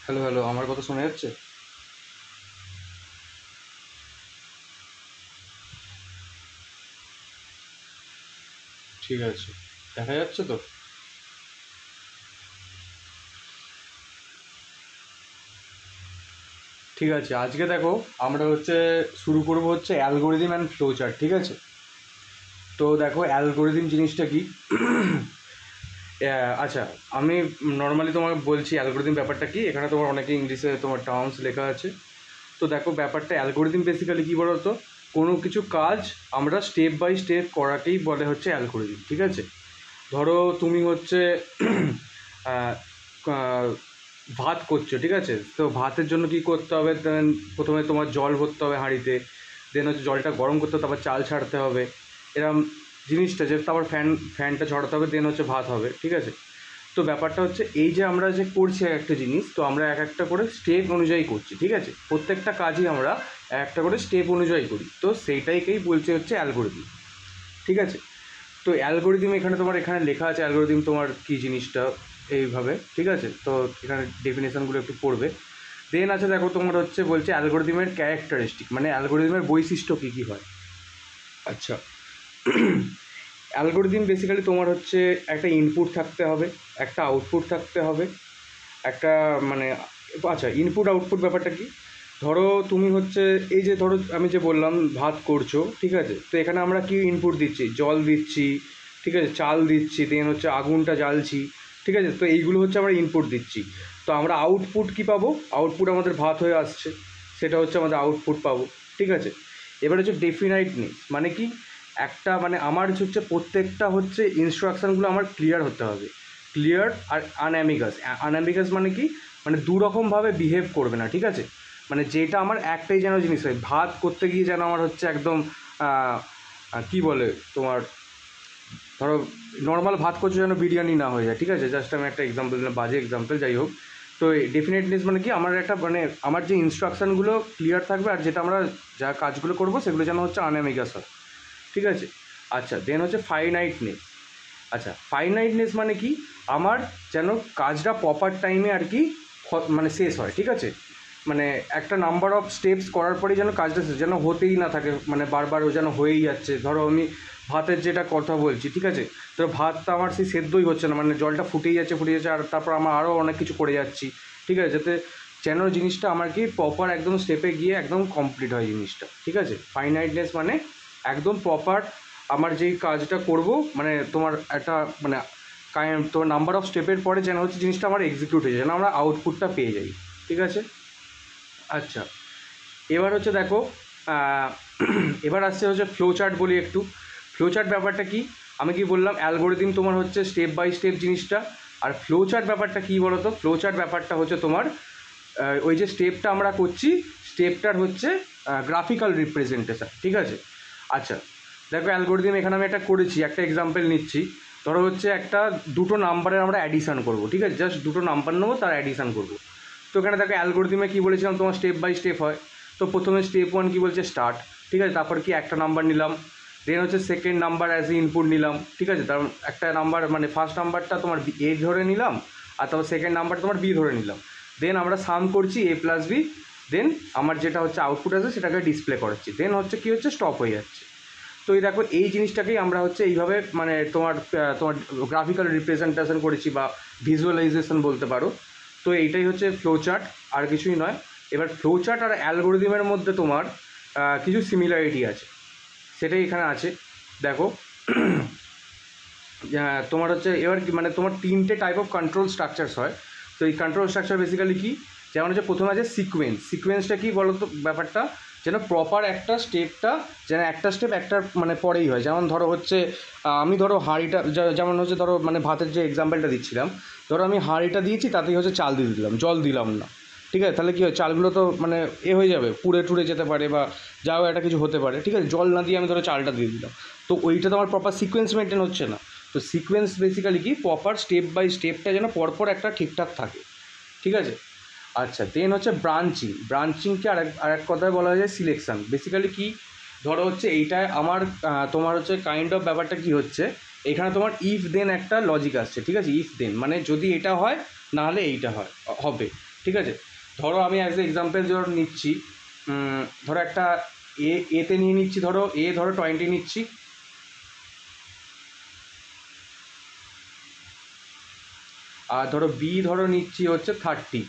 Hello hello, আমার কথা শোনা যাচ্ছে? ঠিক আছে, দেখা যাচ্ছে তো? ঠিক আছে, আজকে দেখো আমরা শুরু করব অ্যালগোরিদম অ্যান্ড ফ্লোচার্ট। ঠিক আছে, তো দেখো অ্যালগোরিদম জিনিসটা কি। আচ্ছা, আমি নর্মালি তোমাকে বলছি অ্যালগোরিদম ব্যাপারটা কি। এখানে তোমার অনেকে ইংলিশে তোমার টার্মস লেখা আছে। তো দেখো ব্যাপারটা অ্যালগোরিদম বেসিক্যালি কী বলো তো, কোনো কিছু কাজ আমরা স্টেপ বাই স্টেপ করাকেই বলে অ্যালগোরিদম। ঠিক আছে, ধরো তুমি আহ, আহ, ভাত করছো, ঠিক আছে, তো ভাতের জন্য কি করতে হবে, দেন প্রথমে তোমার জল ভরতে হবে হাঁড়িতে, দেন জলটা গরম করতে হবে, তারপর চাল ছাড়তে হবে, এরম জিনিসটা যে তারপর ফ্যানটা ঝরাতে হবে, দেন ভাত হবে। ঠিক আছে, তো ব্যাপারটা এই যে আমরা যে করছি একটা জিনিস, তো আমরা এক একটা করে স্টেপ অনুযায়ী করছি। ঠিক আছে, প্রত্যেকটা কাজই আমরা একটা করে স্টেপ অনুযায়ী করি, তো সেইটাইকেই বলছে অ্যালগোরিদম। ঠিক আছে, তো অ্যালগোরিদম এখানে লেখা আছে অ্যালগোরিদম তোমার কী জিনিসটা এইভাবে। ঠিক আছে, তো এখানে ডেফিনেশনগুলো একটু পড়বে। দেন আছে দেখো তোমার বলছে অ্যালগোরিদমের ক্যারেক্টারিস্টিক, মানে অ্যালগোরিদমের বৈশিষ্ট্য কী কী হয়। আচ্ছা, অ্যালগোরিদম বেসিক্যালি তোমার একটা ইনপুট থাকতে হবে, একটা আউটপুট থাকতে হবে, একটা মানে আচ্ছা, ইনপুট আউটপুট ব্যাপারটা কি, ধরো তুমি এই যে ধরো আমি যে বললাম ভাত করছো, ঠিক আছে, তো এখানে আমরা কি ইনপুট দিচ্ছি, জল দিচ্ছি, ঠিক আছে, চাল দিচ্ছি, দেন আগুনটা জ্বালছি। ঠিক আছে, তো এইগুলো আমরা ইনপুট দিচ্ছি। তো আমরা আউটপুট কি পাবো, আউটপুট আমাদের ভাত হয়ে আসছে, সেটা আমাদের আউটপুট পাবো। ঠিক আছে, এবার ডেফিনাইটনেস মানে কি, একটা মানে আমার প্রত্যেকটা ইনস্ট্রাকশানগুলো আমার ক্লিয়ার হতে হবে। ক্লিয়ার আর আনঅ্যাম্বিগাস। আনঅ্যাম্বিগাস মানে কি, মানে দুরকমভাবে বিহেভ করবে না। ঠিক আছে, মানে যেটা আমার একটাই যেন জিনিস হয়, ভাত করতে গিয়ে যেন আমার একদম কি বলে তোমার, ধরো নর্মাল ভাত করছে যেন বিরিয়ানি না হয়ে যায়। ঠিক আছে, জাস্ট আমি একটা এক্সাম্পল দিলাম, বাজে এক্সাম্পল, যাই হোক। তো ডেফিনেটনেস মানে কি, আমার একটা মানে আমার যে ইনস্ট্রাকশানগুলো ক্লিয়ার থাকবে, আর যেটা আমরা যা কাজগুলো করবো সেগুলো যেন আনঅ্যাম্বিগাস হয়। ঠিক আছে, আচ্ছা, দেন ফাইনাইটনেস। আচ্ছা, ফাইনাইটনেস মানে কি, আমার যেন কাজটা প্রপার টাইমে আর কি মানে শেষ হয়। ঠিক আছে, মানে একটা নাম্বার অফ স্টেপস করার পরেই যেন কাজটা শেষ, যেন হতেই না থাকে, মানে বারবার ও যেন হয়েই যাচ্ছে। ধরো আমি ভাতের যেটা কথা বলছি, ঠিক আছে, তো ভাতটা আমার সেই সেদ্ধই হচ্ছে না, মানে জলটা ফুটেই যাচ্ছে, আর তারপর আমার আরও অনেক কিছু করে যাচ্ছি। ঠিক আছে, যাতে যেন জিনিসটা আমার কি প্রপার একদম স্টেপে গিয়ে একদম কমপ্লিট হয় জিনিসটা। ঠিক আছে, ফাইনাইটনেস মানে একদম প্রপার আমার যেই কাজটা করব, মানে তোমার একটা মানে তোমার নাম্বার অফ স্টেপের পরে যেন জিনিসটা আমার এক্সিকিউট হয়ে যায়, যেন আমরা আউটপুটটা পেয়ে যাই। ঠিক আছে, আচ্ছা, এবার দেখো এবার আসছে ফ্লো চার্ট বলি একটু। ফ্লো চার্ট ব্যাপারটা কি, আমি কি বললাম অ্যালগোরিদম তোমার স্টেপ বাই স্টেপ জিনিসটা, আর ফ্লো চার্ট ব্যাপারটা কী বলো তো, ফ্লো চার্ট ব্যাপারটা তোমার ওই যে স্টেপটা আমরা করছি, স্টেপটার গ্রাফিক্যাল রিপ্রেজেন্টেশন। ঠিক আছে, আচ্ছা, দেখো অ্যালগোরিদম এখানে আমি একটা করেছি, একটা এক্সাম্পল নিচ্ছি। ধরো একটা দুটো নাম্বারের আমরা অ্যাডিশান করবো। ঠিক আছে, জাস্ট দুটো নাম্বার নেবো, তার অ্যাডিশান করবো। তো এখানে দেখো অ্যালগোরিদমে কী বলেছিলাম, তোমার স্টেপ বাই স্টেপ হয়। তো প্রথমে স্টেপ 1 কী বলছে, স্টার্ট। ঠিক আছে, তারপর কি একটা নাম্বার নিলাম, then second number as a input নিলাম। ঠিক আছে, তার একটা নাম্বার মানে ফার্স্ট নাম্বারটা তোমার এ ধরে নিলাম, আর তারপর সেকেন্ড নাম্বার তোমার বি ধরে নিলাম। দেন আমরা সাম করছি এ প্লাস বি, দেন আমার যেটা আউটপুট আছে সেটাকে ডিসপ্লে করাচ্ছি, দেন কি স্টপ হয়ে যাচ্ছে। তো এই দেখো এই জিনিসটাকেই আমরা এইভাবে মানে তোমার তোমার গ্রাফিক্যাল রিপ্রেজেন্টেশন করেছি, বা ভিজুয়ালাইজেশন বলতে পারো। তো এইটাই ফ্লো চার্ট, আর কিছুই নয়। এবার ফ্লো চার্ট আর অ্যালগোরিদমের মধ্যে তোমার কিছু সিমিলারিটি আছে, সেটাই এখানে আছে। দেখো তোমার এবার কি মানে তোমার তিনটে টাইপ অফ কন্ট্রোল স্ট্রাকচারস হয়। তো এই কন্ট্রোল স্ট্রাকচার বেসিক্যালি কি, যেমন প্রথমে আছে সিকোয়েন্সটা কি বলো তো ব্যাপারটা, যেন প্রপার একটা স্টেপটা যেন একটা স্টেপ একটা মানে পরেই হয়। যেমন ধরো আমি ধরো হাঁড়িটা যেমন ধরো মানে ভাতের যে এক্সাম্পলটা দিচ্ছিলাম, ধরো আমি হাঁড়িটা দিয়েছি, তাতেই চাল দিয়ে দিলাম, জল দিলাম না। ঠিক আছে, তাহলে কী হয়, চালগুলো তো মানে হয়ে যাবে, পুড়ে টুড়ে যেতে পারে, বা যাও একটা কিছু হতে পারে। ঠিক আছে, জল না দিয়ে আমি ধরো চালটা দিয়ে দিলাম, তো ওইটা তো আমার প্রপার সিকোয়েন্স মেনটেন হচ্ছে না। তো সিকোয়েন্স বেসিক্যালি কি, প্রপার স্টেপ বাই স্টেপটা যেন পরপর একটা ঠিকঠাক থাকে। ঠিক আছে, আচ্ছা, দেন ব্রাঞ্চিংকে আরেক কথায় বলা যায় সিলেকশান। বেসিক্যালি কি, ধরো এইটা আমার তোমার কাইন্ড অফ ব্যাপারটা কি এখানে তোমার ইফ দেন একটা লজিক আসছে। ঠিক আছে, ইফ দেন মানে যদি এটা হয় নাহলে এইটা হবে। ঠিক আছে। ধরো আমি অ্যাজ এ এক্সাম্পল ধরো নিচ্ছি, ধরো একটা এতে নিয়ে নিচ্ছি, ধরো ধরো 20 নিচ্ছি, আর ধরো বি ধরো নিচ্ছি হচ্ছে 30।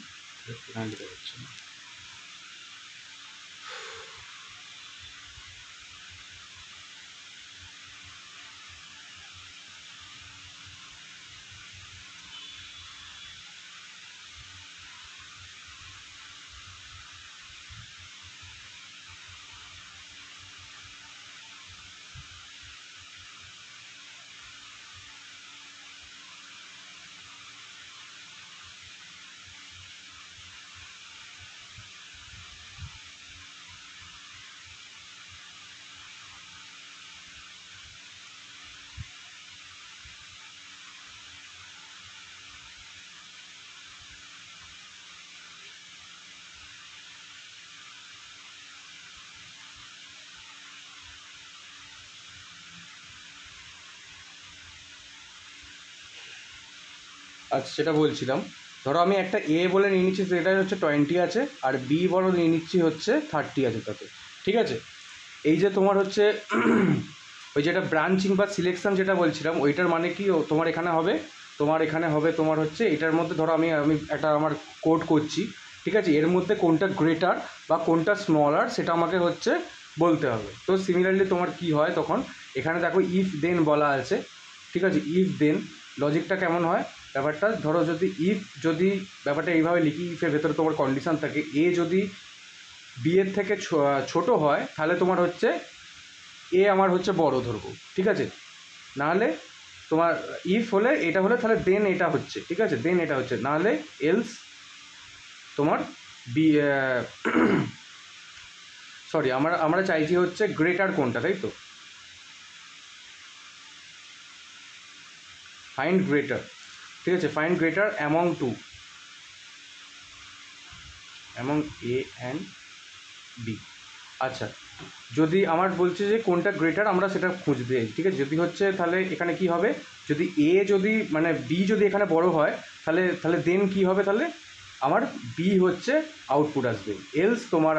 আচ্ছা, সেটা বলছিলাম, ধরো আমি একটা এ বলে নিয়ে নিচ্ছি, সেটা হচ্ছে 20 আছে, আর বি বলে নিয়ে নিচ্ছি হচ্ছে 30 আছে তাতে। ঠিক আছে। এই যে তোমার হচ্ছে ওই যেটা ব্রাঞ্চিং বা সিলেকশন যেটা বলছিলাম, ওইটার মানে কি তোমার এখানে হবে, তোমার হচ্ছে এটার মধ্যে ধরো আমি একটা আমার কোড করছি, ঠিক আছে, এর মধ্যে কোনটা গ্রেটার বা কোনটা স্মলার সেটা আমাকে হচ্ছে বলতে হবে। তো সিমিলারলি তোমার কি হয় তখন, এখানে দেখো ইফ দেন বলা আছে, ঠিক আছে, ইফ দেন লজিকটা কেমন হয় ব্যাপারটা, ধরো যদি ব্যাপারটা এইভাবে লিখি, ইফের ভেতরে তোমার কন্ডিশন থাকে এ যদি বি এর থেকে ছোট হয়, তাহলে তোমার হচ্ছে এ আমার হচ্ছে বড় ধরবো, ঠিক আছে। নাহলে তোমার ইফ হলে এটা হলে তাহলে দেন এটা হচ্ছে, ঠিক আছে, দেন এটা হচ্ছে, নাহলে এলস তোমার বি সরি আমরা চাইছি হচ্ছে গ্রেটার কোনটা, তাই তো, ফাইন্ড গ্রেটার, ঠিক আছে, find greater among two, among A and B. আচ্ছা, যদি আমার বলছে যে কোনটা গ্রেটার আমরা সেটা খুঁজতে, ঠিক আছে, যদি হচ্ছে তাহলে এখানে কি হবে, যদি যদি মানে বি যদি এখানে বড় হয়, তাহলে দেন কি হবে, তাহলে আমার বি হচ্ছে আউটপুট আসবে, এলস তোমার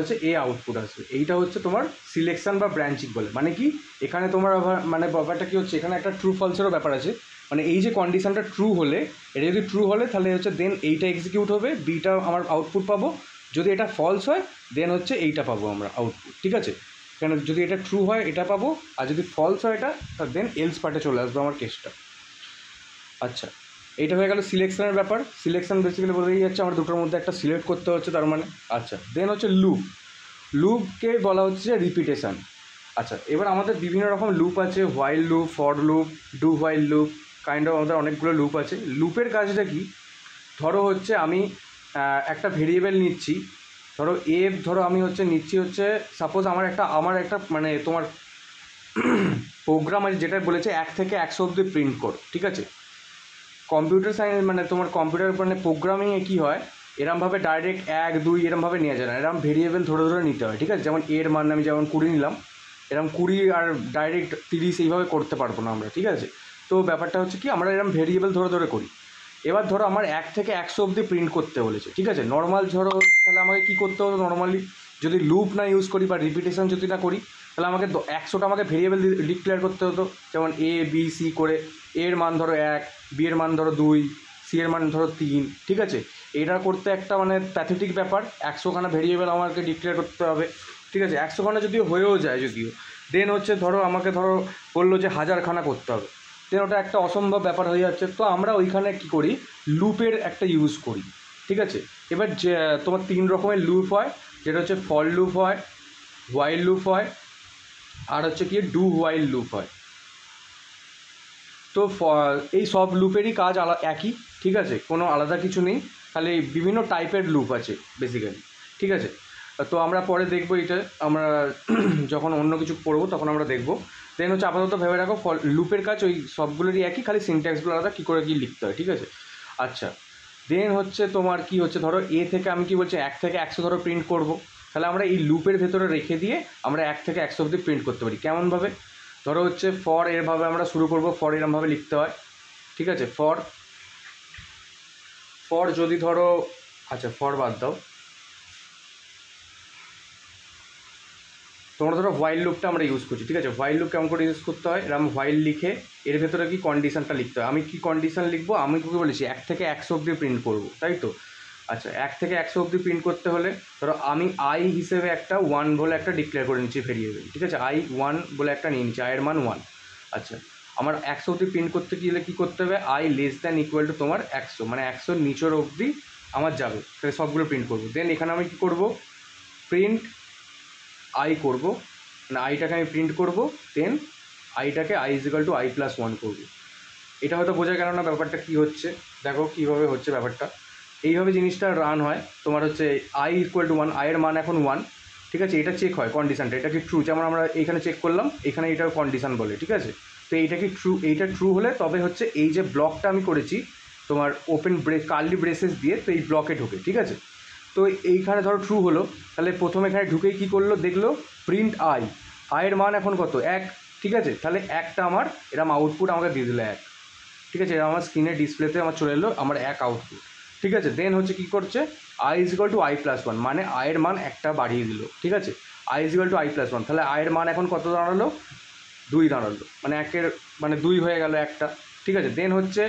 হচ্ছে এ আউটপুট আসবে। এইটা হচ্ছে তোমার সিলেকশন বা ব্রাঞ্চিং বলে। মানে কি, এখানে তোমার মানে ব্যাপারটা কি হচ্ছে, এখানে একটা ট্রু ফলসেরও ব্যাপার আছে। মানে এই যে কন্ডিশনটা ট্রু হলে, এটা যদি ট্রু হলে তাহলে হচ্ছে দেন এইটা এক্সিকিউট হবে, বিটা আমার আউটপুট পাবো। যদি এটা ফলস হয় দেন হচ্ছে এইটা পাবো আমরা আউটপুট, ঠিক আছে। কেন, যদি এটা ট্রু হয় এটা পাবো, আর যদি ফলস হয় এটা, দেন এলস পার্টে চলে আসবে আমার কেসটা। আচ্ছা, এইটা হয়ে গেল সিলেকশনের ব্যাপার। সিলেকশন বেসিক্যালি বলেই যাচ্ছে আমার দুটোর মধ্যে একটা সিলেক্ট করতে হচ্ছে তার মানে। আচ্ছা, দেন হচ্ছে লুপকে বলা হচ্ছে রিপিটেশান। আচ্ছা, এবার আমাদের বিভিন্ন রকম লুপ আছে, while loop, for loop, do while loop, kind of আমাদের অনেকগুলো লুপ আছে। লুপের কাজটা কি, ধরো হচ্ছে আমি একটা ভেরিয়েবল নিচ্ছি, ধরো আমি হচ্ছে নিচ্ছি হচ্ছে, সাপোজ আমার একটা মানে তোমার প্রোগ্রাম আছে যেটা বলেছে 1 থেকে 100 অবধি প্রিন্ট কর, ঠিক আছে। কম্পিউটার সায়েন্স মানে তোমার কম্পিউটার মানে প্রোগ্রামিংয়ে কী হয়, এরমভাবে ডাইরেক্ট 1 2 এরমভাবে নেওয়া যায় না, এরম ভেরিয়েবল ধরে ধরে নিতে হয়, ঠিক আছে। যেমন এর মান আমি যেমন 20 নিলাম, এরম 20 আর ডাইরেক্ট 30 এইভাবে করতে পারবো না আমরা, ঠিক আছে। তো ব্যাপারটা হচ্ছে কি, আমরা এরম ভেরিয়েবল ধরে ধরে করি। এবার ধরো আমার 1 থেকে 100 অবধি প্রিন্ট করতে বলেছে, ঠিক আছে। নর্মাল ধরো তাহলে আমাকে কী করতে হবে, নর্মালি যদি লুপ না ইউজ করি বা রিপিটেশন যদি না করি, তাহলে আমাকে 100টা আমাকে ভেরিয়েবল ডিক্লেয়ার করতে হতো, যেমন এ বি সি করে। এর মান ধরো 1, বি এর মান ধরো 2, সি এর মান ধরো 3, ঠিক আছে। এটা করতে একটা মানে প্যাথেটিক ব্যাপার, 100খানা ভেরিয়েবল আমাকে ডিক্লেয়ার করতে হবে, ঠিক আছে। 100খানা যদিও হয়েও যায়, দেন হচ্ছে ধরো আমাকে বললো যে 1000খানা করতে হবে, দেন ওটা একটা অসম্ভব ব্যাপার হয়ে যাচ্ছে। তো আমরা ওইখানে কী করি, লুপের একটা ইউজ করি, ঠিক আছে। এবার যে তোমার 3 রকমের লুপ হয়, যেটা হচ্ছে ফর লুপ হয়, হোয়াইল লুপ হয়, আর হচ্ছে কি ডু হোয়াইল লুপ হয়। তো এই সব লুপেরই কাজ একই, ঠিক আছে, কোনো আলাদা কিছু নেই, খালি বিভিন্ন টাইপের লুপ আছে বেসিক্যালি, ঠিক আছে। তো আমরা পরে দেখবো এটা, আমরা যখন অন্য কিছু পড়বো তখন আমরা দেখবো। দেন হচ্ছে আপাতত ভেবে রাখো লুপের কাজ ওই সবগুলোরই একই, খালি সিনট্যাক্সগুলো আলাদা, কী করে কী লিখতে হয়, ঠিক আছে। আচ্ছা, দেন হচ্ছে তোমার কি হচ্ছে, ধরো এ থেকে আমি কি বলছি 1 থেকে 100 ধরো প্রিন্ট করবো, তাহলে আমরা এই লুপের ভেতরে রেখে দিয়ে আমরা 1 থেকে 100 অবধি প্রিন্ট করতে পারি। কেমনভাবে, ধরো হচ্ছে ফর এরভাবে আমরা শুরু করবো, ফর এরমভাবে লিখতে হয়, ঠিক আছে। ফর যদি ধরো, আচ্ছা ফর বাদ দাও, তোমরা ধরো হোয়াইল লুপটা আমরা ইউজ করছি, ঠিক আছে। হোয়াইল লুপ কেমন করে ইউজ করতে হয়, এরকম হোয়াইল লিখে এর ভেতরে কি কন্ডিশনটা লিখতে হয়। আমি কি কন্ডিশন লিখবো, আমি কি বলেছি 1 থেকে 100 অবধি প্রিন্ট করবো, তাই তো। আচ্ছা 1 থেকে 100 অবধি প্রিন্ট করতে হলে ধরো আমি আই হিসেবে একটা 1 বলে একটা ডিক্লেয়ার করে নিচ্ছি ভেরিয়েবল, ঠিক আছে। আই 1 বলে একটা নিয়ে নিচ্ছি, আয়ের মান 1। আচ্ছা আমার 100 অবধি প্রিন্ট করতে গেলে কী করতে হবে, I less than equal two তোমার 100, মানে 100 নিচের অবধি আমার যাবে, তাহলে সবগুলো প্রিন্ট করবো। দেন এখানে আমি কী করবো, প্রিন্ট আই করব, মানে আইটাকে আমি প্রিন্ট করব, দেন আইটাকে i is equal to I plus 1 করবো। এটা হয়তো বোঝা গেল না ব্যাপারটা কী হচ্ছে, দেখো কীভাবে হচ্ছে ব্যাপারটা। এইভাবে জিনিসটা রান হয় তোমার হচ্ছে আই ইকুয়াল টু 1, আয়ের মান এখন 1, ঠিক আছে। এটা চেক হয় কন্ডিশনটা, এটা কি ট্রু, যেমন আমরা এইখানে চেক করলাম, এখানে এটার কন্ডিশন বলে, ঠিক আছে। তো এইটা কি ট্রু, এইটা ট্রু হলে তবে হচ্ছে এই যে ব্লকটা আমি করেছি তোমার ওপেন কার্লি ব্রেসেস দিয়ে, তো এই ব্লকে ঢোকে, ঠিক আছে। তো এইখানে ধরো ট্রু হলো, তাহলে প্রথমে এখানে ঢুকেই কী করলো, দেখলো প্রিন্ট আই, আয়ের মান এখন কত 1, ঠিক আছে। তাহলে একটা আমার এরম আউটপুট আমাকে দিয়ে দিল 1, ঠিক আছে। আমার স্ক্রিনের ডিসপ্লেতে আমার চলে এলো আমার 1 আউটপুট, ঠিক আছে। দেন হচ্ছে কী করছে, I is equal to I plus 1, মানে আয়ের মান একটা বাড়িয়ে দিল, ঠিক আছে। I is equal to I plus 1, তাহলে আয়ের মান এখন কত দাঁড়ালো, 2 দাঁড়ালো, মানে 1-এর মানে 2 হয়ে গেল একটা, ঠিক আছে। দেন হচ্ছে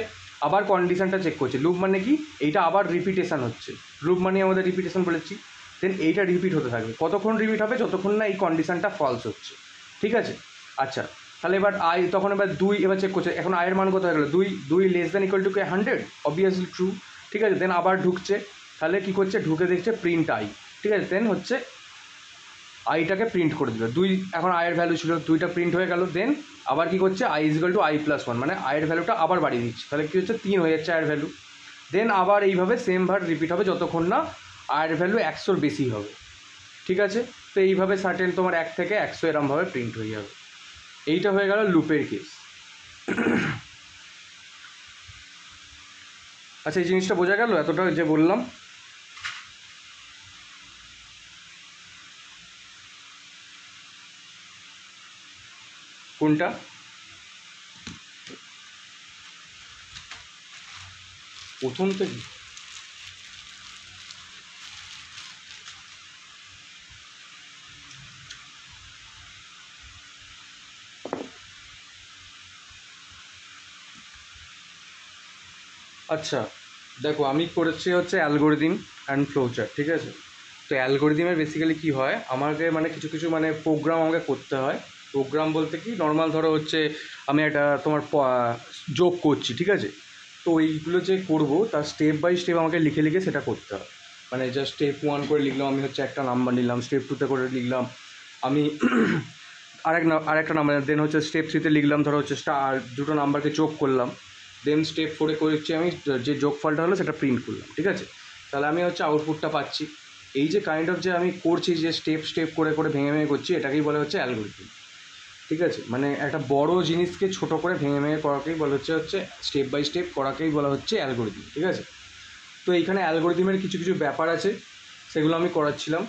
আবার কন্ডিশনটা চেক করছে, লুপ মানে কি, এইটা আবার রিপিটেশন হচ্ছে, লুপ মানে আমাদের রিপিটেশন বলেছি। দেন এইটা রিপিট হতে থাকবে, কতক্ষণ রিপিট হবে, যতক্ষণ না এই কন্ডিশনটা ফলস হচ্ছে, ঠিক আছে। আচ্ছা তাহলে এবার আই, তখন এবার 2 এবার চেক করছে, এখন আয়ের মান কত হয়ে গেলো, 2 less than equal two 100, obviously true, ঠিক আছে। দেন আবার ঢুকছে, তাহলে কী করছে, ঢুকে দেখছে প্রিন্ট আই, ঠিক আছে। দেন হচ্ছে আইটাকে প্রিন্ট করে দিল 2, এখন আয়ের ভ্যালু ছিল 2টা প্রিন্ট হয়ে গেল। দেন আবার কী করছে, I is equal to I plus 1, মানে আয়ের ভ্যালুটা আবার বাড়িয়ে দিচ্ছে, তাহলে কী হচ্ছে 3 হয়ে যাচ্ছে আয়ের ভ্যালু। দেন আবার এইভাবে সেম ভার রিপিট হবে যতক্ষণ না আয়ের ভ্যালু 100-র বেশি হবে, ঠিক আছে। তো এইভাবে সার্টেন তোমার 1 থেকে 100 এরমভাবে প্রিন্ট হয়ে যাবে। এইটা হয়ে গেল লুপের কেস। আচ্ছা এই জিনিসটা বোঝা গেল এতটা যে বললাম। কোনটা, প্রথম থেকে? আচ্ছা দেখো আমি করেছি হচ্ছে অ্যালগোরিদিম অ্যান্ড ফ্লোচার্ট, ঠিক আছে। তো অ্যালগোরিদিমের বেসিক্যালি কী হয়, আমাকে মানে কিছু কিছু মানে প্রোগ্রাম আমাকে করতে হয়। প্রোগ্রাম বলতে কি, নর্মাল ধরো হচ্ছে আমি একটা তোমার যোগ করছি, ঠিক আছে। তো এইগুলো যে করবো তার স্টেপ বাই স্টেপ আমাকে লিখে লিখে সেটা করতে হয়। মানে জাস্ট স্টেপ 1 করে লিখলাম আমি হচ্ছে একটা নাম্বার নিলাম, স্টেপ 2তে করে লিখলাম আমি আরেকটা নাম্বার, দেন হচ্ছে স্টেপ 3তে লিখলাম ধরো হচ্ছে দুটো নাম্বারকে যোগ করলাম, দেন স্টেপ 4-এ করেছি আমি যে যোগফলটা হলো সেটা প্রিন্ট করলাম, ঠিক আছে। তাহলে আমি হচ্ছে আউটপুটটা পাচ্ছি। এই যে কাইন্ড অফ যে আমি করছি, যে স্টেপ স্টেপ করে করে ভেঙে ভেঙে করছি, এটাকেই বলা হচ্ছে অ্যালগোরিদম, ঠিক আছে। মানে একটা বড় জিনিসকে ছোট করে ভেঙে ভেঙে করাকেই বলা হচ্ছে স্টেপ বাই স্টেপ করাকেই বলা হচ্ছে অ্যালগোরিদম, ঠিক আছে। তো এইখানে অ্যালগোরিদমের কিছু কিছু ব্যাপার আছে, সেগুলো আমি করাচ্ছিলাম।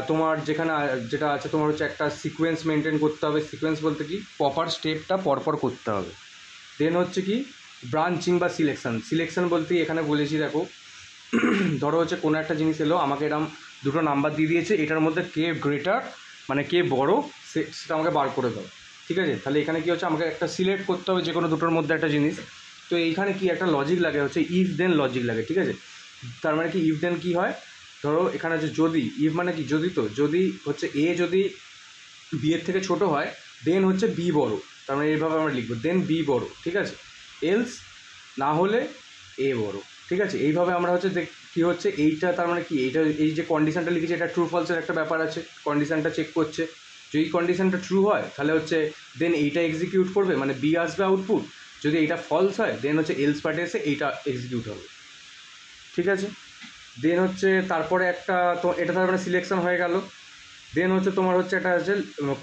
তোমার যেখানে যেটা আছে তোমার হচ্ছে একটা সিকোয়েন্স মেনটেন করতে হবে। সিকোয়েন্স বলতে কি, প্রপার স্টেপটা পরপর করতে হবে। দেন হচ্ছে কি ব্রাঞ্চিং বা সিলেকশন বলতে এখানে বলেছি দেখো, ধরো হচ্ছে কোনো একটা জিনিস এলো, আমাকে এরকম দুটো নাম্বার দিয়ে দিয়েছে, এটার মধ্যে কে গ্রেটার মানে কে বড় সেটা আমাকে বার করে দাও, ঠিক আছে। তাহলে এখানে কী হচ্ছে, আমাকে একটা সিলেক্ট করতে হবে যে কোনো দুটোর মধ্যে একটা জিনিস। তো এইখানে কি একটা লজিক লাগে, হচ্ছে ইফ দেন লজিক লাগে, ঠিক আছে। তার মানে কি, ইফ দেন কী হয়, ধরো এখানে হচ্ছে যদি, ইফ মানে কি যদি, তো যদি হচ্ছে এ যদি বি এর থেকে ছোটো হয়, দেন হচ্ছে বি বড়, তার মানে এইভাবে আমরা লিখবো, দেন বি বড়, ঠিক আছে। এলস না হলে এ বড়, ঠিক আছে। এইভাবে আমরা হচ্ছে কী হচ্ছে এইটা, তার মানে কি, এইটা এই যে কন্ডিশনটা লিখেছি এটা ট্রু ফলসের একটা ব্যাপার আছে, কন্ডিশনটা চেক করছে। যদি কন্ডিশনটা ট্রু হয় তাহলে হচ্ছে দেন এইটা এক্সিকিউট করবে, মানে বি আসবে আউটপুট। যদি এইটা ফলস হয় দেন হচ্ছে এলস পার্টে এসে এইটা এক্সিকিউট হবে, ঠিক আছে। দেন হচ্ছে তারপরে একটা, তো এটা তার মানে সিলেকশন হয়ে গেল। দেন হচ্ছে তোমার হচ্ছে একটা হচ্ছে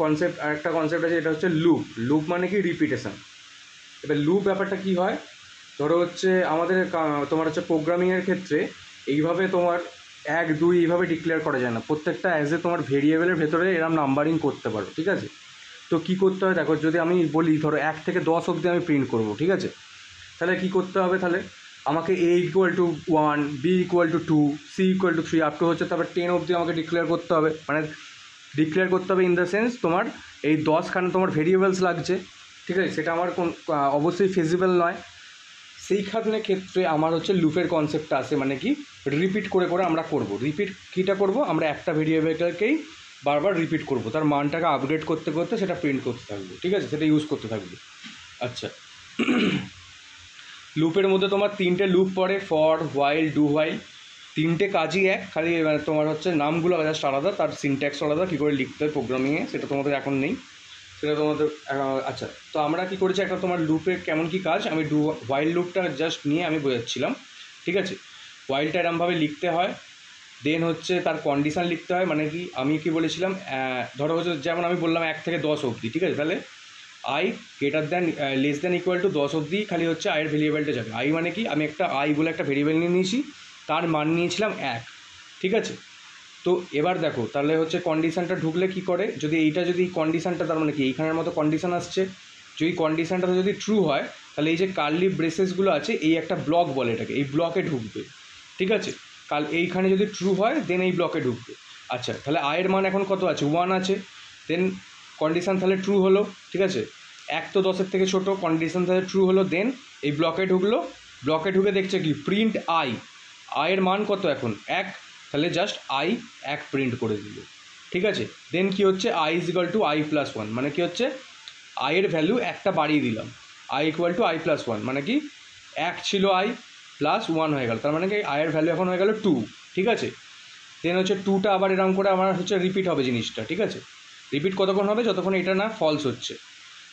কনসেপ্ট, আর একটা কনসেপ্ট আছে, এটা হচ্ছে লুপ। লুপ মানে কি, রিপিটেশন। এবার লুপ ব্যাপারটা কী হয়, ধরো হচ্ছে আমাদের তোমার হচ্ছে প্রোগ্রামিংয়ের ক্ষেত্রে এইভাবে তোমার 1 2 এইভাবে ডিক্লেয়ার করা যায় না, প্রত্যেকটা অ্যাজ এ তোমার ভেরিয়েবলের ভেতরে এরম নাম্বারিং করতে পারো, ঠিক আছে। তো কী করতে হয় দেখো, যদি আমি বলি ধরো 1 থেকে 10 অবধি আমি প্রিন্ট করবো, ঠিক আছে। তাহলে কী করতে হবে, তাহলে আমাকে a equal to 1, b equal to 2, c equal to 3 up to হচ্ছে তারপর 10 অবধি আমাকে ডিক্লেয়ার করতে হবে। মানে ডিক্লেয়ার করতে হবে ইন দ্য সেন্স তোমার এই 10খানে তোমার ভেরিয়েবলস লাগছে, ঠিক আছে, সেটা আমার অবশ্যই ফিজিবল নয়। সেইখানে ক্ষেত্রে আমার হচ্ছে লুপের কনসেপ্টটা আসে, মানে কি রিপিট করে করে আমরা করব। রিপিট কীটা করব, আমরা একটা ভেরিয়েবলকেই বারবার রিপিট করব, তার মানটাকে আপগ্রেড করতে করতে সেটা প্রিন্ট করতে থাকবো, ঠিক আছে, সেটা ইউজ করতে থাকবো। আচ্ছা, লুপের মধ্যে তোমার 3টে লুপ পড়ে, ফর, হোয়াইল, ডু হোয়াইল। 3টে কাজই এক, খালি মানে তোমার হচ্ছে নামগুলো জাস্ট আলাদা, তার সিনট্যাক্স আলাদা, কী করে লিখতে হয় প্রোগ্রামিংয়ে সেটা তোমাদের এখন নেই, সেটা তোমাদের। আচ্ছা, তো আমরা কী করেছি, একটা তোমার লুপে কেমন কী কাজ আমি হোয়াইল লুপটা জাস্ট নিয়ে আমি বোঝাচ্ছিলাম, ঠিক আছে। হোয়াইলটা এরমভাবে লিখতে হয়, দেন হচ্ছে তার কন্ডিশান লিখতে হয়। মানে কি আমি কি বলেছিলাম, ধরো হচ্ছে যেমন আমি বললাম 1 থেকে 10 অবধি, ঠিক আছে, তাহলে I greater than less than equal two 10 অবধি খালি হচ্ছে আয়ের ভেরিয়েবলটা যাবে। আই মানে কি, আমি একটা আই বলে একটা ভেরিয়েবল নিয়ে নিয়েছি, তার মান নিয়েছিলাম 1, ঠিক আছে। তো এবার দেখো তাহলে হচ্ছে কন্ডিশানটা ঢুকলে কি করে, যদি এইটা যদি কন্ডিশানটা, তার মানে কি এইখানের মতো কন্ডিশান আসছে, যদি কন্ডিশানটা যদি ট্রু হয় তাহলে এই যে কার্লি ব্রেসেসগুলো আছে এই একটা ব্লক বলে এটাকে, এই ব্লকে ঢুকবে, ঠিক আছে। এইখানে যদি ট্রু হয় দেন এই ব্লকে ঢুকবে। আচ্ছা, তাহলে আয়ের মান এখন কত আছে, 1 আছে, দেন কন্ডিশান তাহলে ট্রু হলো, ঠিক আছে। 1 তো 10-এর থেকে ছোটো, কন্ডিশান তাহলে ট্রু হলো, দেন এই ব্লকে ঢুকলো, ব্লকে ঢুকে দেখছে কি প্রিন্ট আই, আয়ের মান কত এখন 1, তাহলে জাস্ট আই 1 প্রিন্ট করে দিল, ঠিক আছে। দেন কি হচ্ছে, I is equal to I plus 1, মানে কি হচ্ছে আইয়ের ভ্যালু একটা বাড়িয়ে দিলাম, I equal to I plus 1, মানে কি 1 ছিল আই প্লাস 1 হয়ে গেল, তার মানে কি আয়ের ভ্যালু এখন হয়ে গেল 2, ঠিক আছে। দেন হচ্ছে 2টা আবার এরকম করে আমার হচ্ছে রিপিট হবে জিনিসটা, ঠিক আছে। রিপিট কতক্ষণ হবে, যতক্ষণ এটা না ফলস হচ্ছে,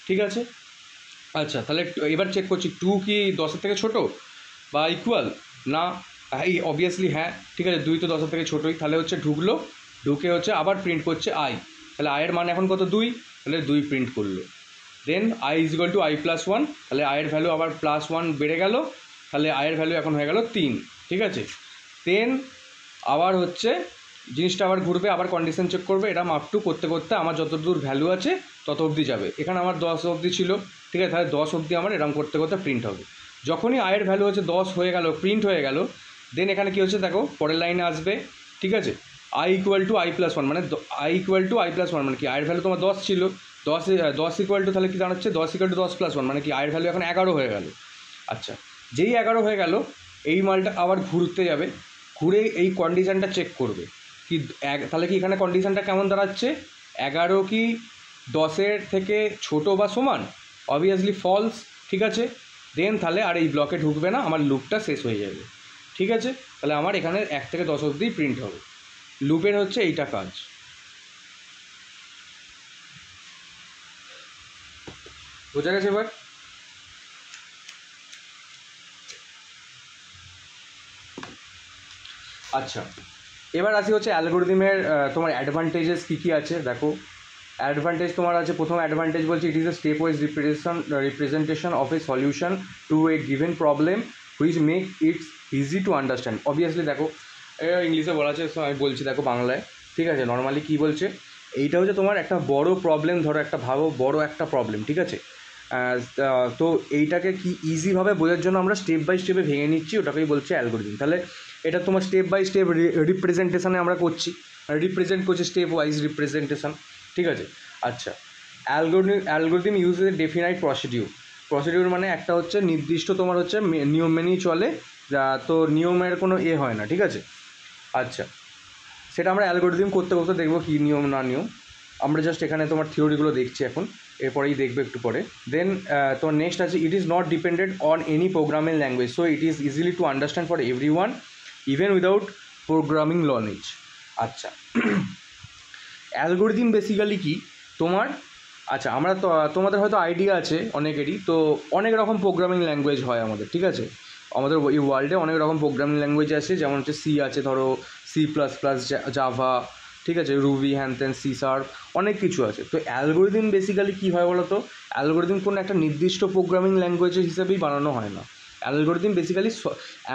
ঠিক আছে। আচ্ছা, তাহলে এবার চেক করছি 2 কি 10-এর থেকে ছোটো বা ইকুয়াল না, এই অবভিয়াসলি হ্যাঁ, ঠিক আছে, 2 তো 10-এর থেকে ছোটোই, তাহলে হচ্ছে ঢুকলো, ঢুকে হচ্ছে আবার প্রিন্ট করছে আই, তাহলে আয়ের মান এখন কত 2, তাহলে 2 প্রিন্ট করলো। Then I is equal to I plus 1, তাহলে আয়ের ভ্যালু আবার প্লাস 1 বেড়ে গেল, তাহলে আয়ের ভ্যালু এখন হয়ে গেল 3, ঠিক আছে। দেন আবার হচ্ছে জিনিসটা আবার ঘুরবে, আবার কন্ডিশন চেক করবে, এটা মাপ টু করতে করতে আমার যত দূর ভ্যালু আছে তত অবধি যাবে। এখানে আমার 10 অবধি ছিল, ঠিক আছে, তাহলে 10 অবধি আমার এরকম করতে করতে প্রিন্ট হবে। যখনই আয়ের ভ্যালু হচ্ছে 10 হয়ে গেল, প্রিন্ট হয়ে গেল, দেন এখানে কী হচ্ছে দেখো পরের লাইনে আসবে, ঠিক আছে, I equal to I plus 1, মানে I equal to I plus 1 মানে কি আয়ের ভ্যালু তোমার 10 ছিল, 10 ইকুয়াল টু তাহলে কি দাঁড়াচ্ছে 10 ইকুয়াল টু 10 প্লাস 1, মানে কি আয়ের ভ্যালু এখন 11 হয়ে গেল। আচ্ছা, যেই 11 হয়ে গেল এই মালটা আবার ঘুরতে যাবে, ঘুরে এই কন্ডিশানটা চেক করবে কি, তাহলে কি এখানে কন্ডিশানটা কেমন দাঁড়াচ্ছে, 11 কি 10-এর থেকে ছোটো বা সমান, অবভিয়াসলি ফলস, ঠিক আছে। দেন তাহলে আর এই ব্লকে ঢুকবে না, আমার লুপটা শেষ হয়ে যাবে, ঠিক আছে। তাহলে আমার এখানে 1 থেকে 10 অবধি প্রিন্ট হবে। লুপের হচ্ছে এইটা কাজ। বোঝা গেছে এবার? আচ্ছা, এবার আসি হচ্ছে অ্যালগোরিদমের তোমার অ্যাডভান্টেজেস কী কী আছে। দেখো অ্যাডভান্টেজ তোমার আছে, প্রথম অ্যাডভান্টেজ বলছি it is a step wise representation of a solution to a given problem which make it's easy to understand. Obviously দেখো ইংলিশে বলা আছে, আমি বলছি দেখো বাংলায়, ঠিক আছে। নর্মালি কী বলছে, এইটা হচ্ছে তোমার একটা বড় প্রবলেম, ধরো একটা ভাবো বড় একটা প্রবলেম, ঠিক আছে। তো এইটাকে কি ইজিভাবে বোঝার জন্য আমরা স্টেপ বাই স্টেপে ভেঙে নিচ্ছি, ওটাকেই বলছে অ্যালগোরিদম। তাহলে এটা তোমার স্টেপ বাই স্টেপ রিপ্রেজেন্টেশনে আমরা করছি, রিপ্রেজেন্ট করছি স্টেপ ওয়াইজ রিপ্রেজেন্টেশন, ঠিক আছে। আচ্ছা, অ্যালগোরিদম ইউজেস এ ডেফিনাইট প্রসিডিউর মানে একটা হচ্ছে নির্দিষ্ট তোমার হচ্ছে নিয়ম মেনেই চলে, তো নিয়মের কোনো হয় না, ঠিক আছে। আচ্ছা, সেটা আমরা অ্যালগোরিদম করতে করতে দেখবো কী নিয়ম না নিয়ম, আমরা জাস্ট এখানে তোমার থিওরিগুলো দেখছি এখন, এরপরেই দেখবে একটু পরে। দেন তোমার নেক্সট আছে it is not dependent on any programming language, so it is easily to understand for every one even without programming knowledge. আচ্ছা, অ্যালগোরিদম বেসিক্যালি কি তোমার, আচ্ছা আমরা তো তোমাদের হয়তো আইডিয়া আছে অনেকেরই, তো অনেক রকম প্রোগ্রামিং ল্যাঙ্গুয়েজ হয় আমাদের, ঠিক আছে। আমাদের এই ওয়ার্ল্ডে অনেক রকম প্রোগ্রামিং ল্যাঙ্গুয়েজ আছে, যেমন হচ্ছে সি আছে, ধরো C++, জাভা, ঠিক আছে, রুবি, হ্যানত্যান, সি শার্প, অনেক কিছু আছে। তো অ্যালগোরিদম বেসিক্যালি কী হয় বলো তো, অ্যালগোরিদম কোনো একটা নির্দিষ্ট প্রোগ্রামিং ল্যাঙ্গুয়েজের হিসেবেই বানানো হয় না। অ্যালগোরিদম বেসিক্যালি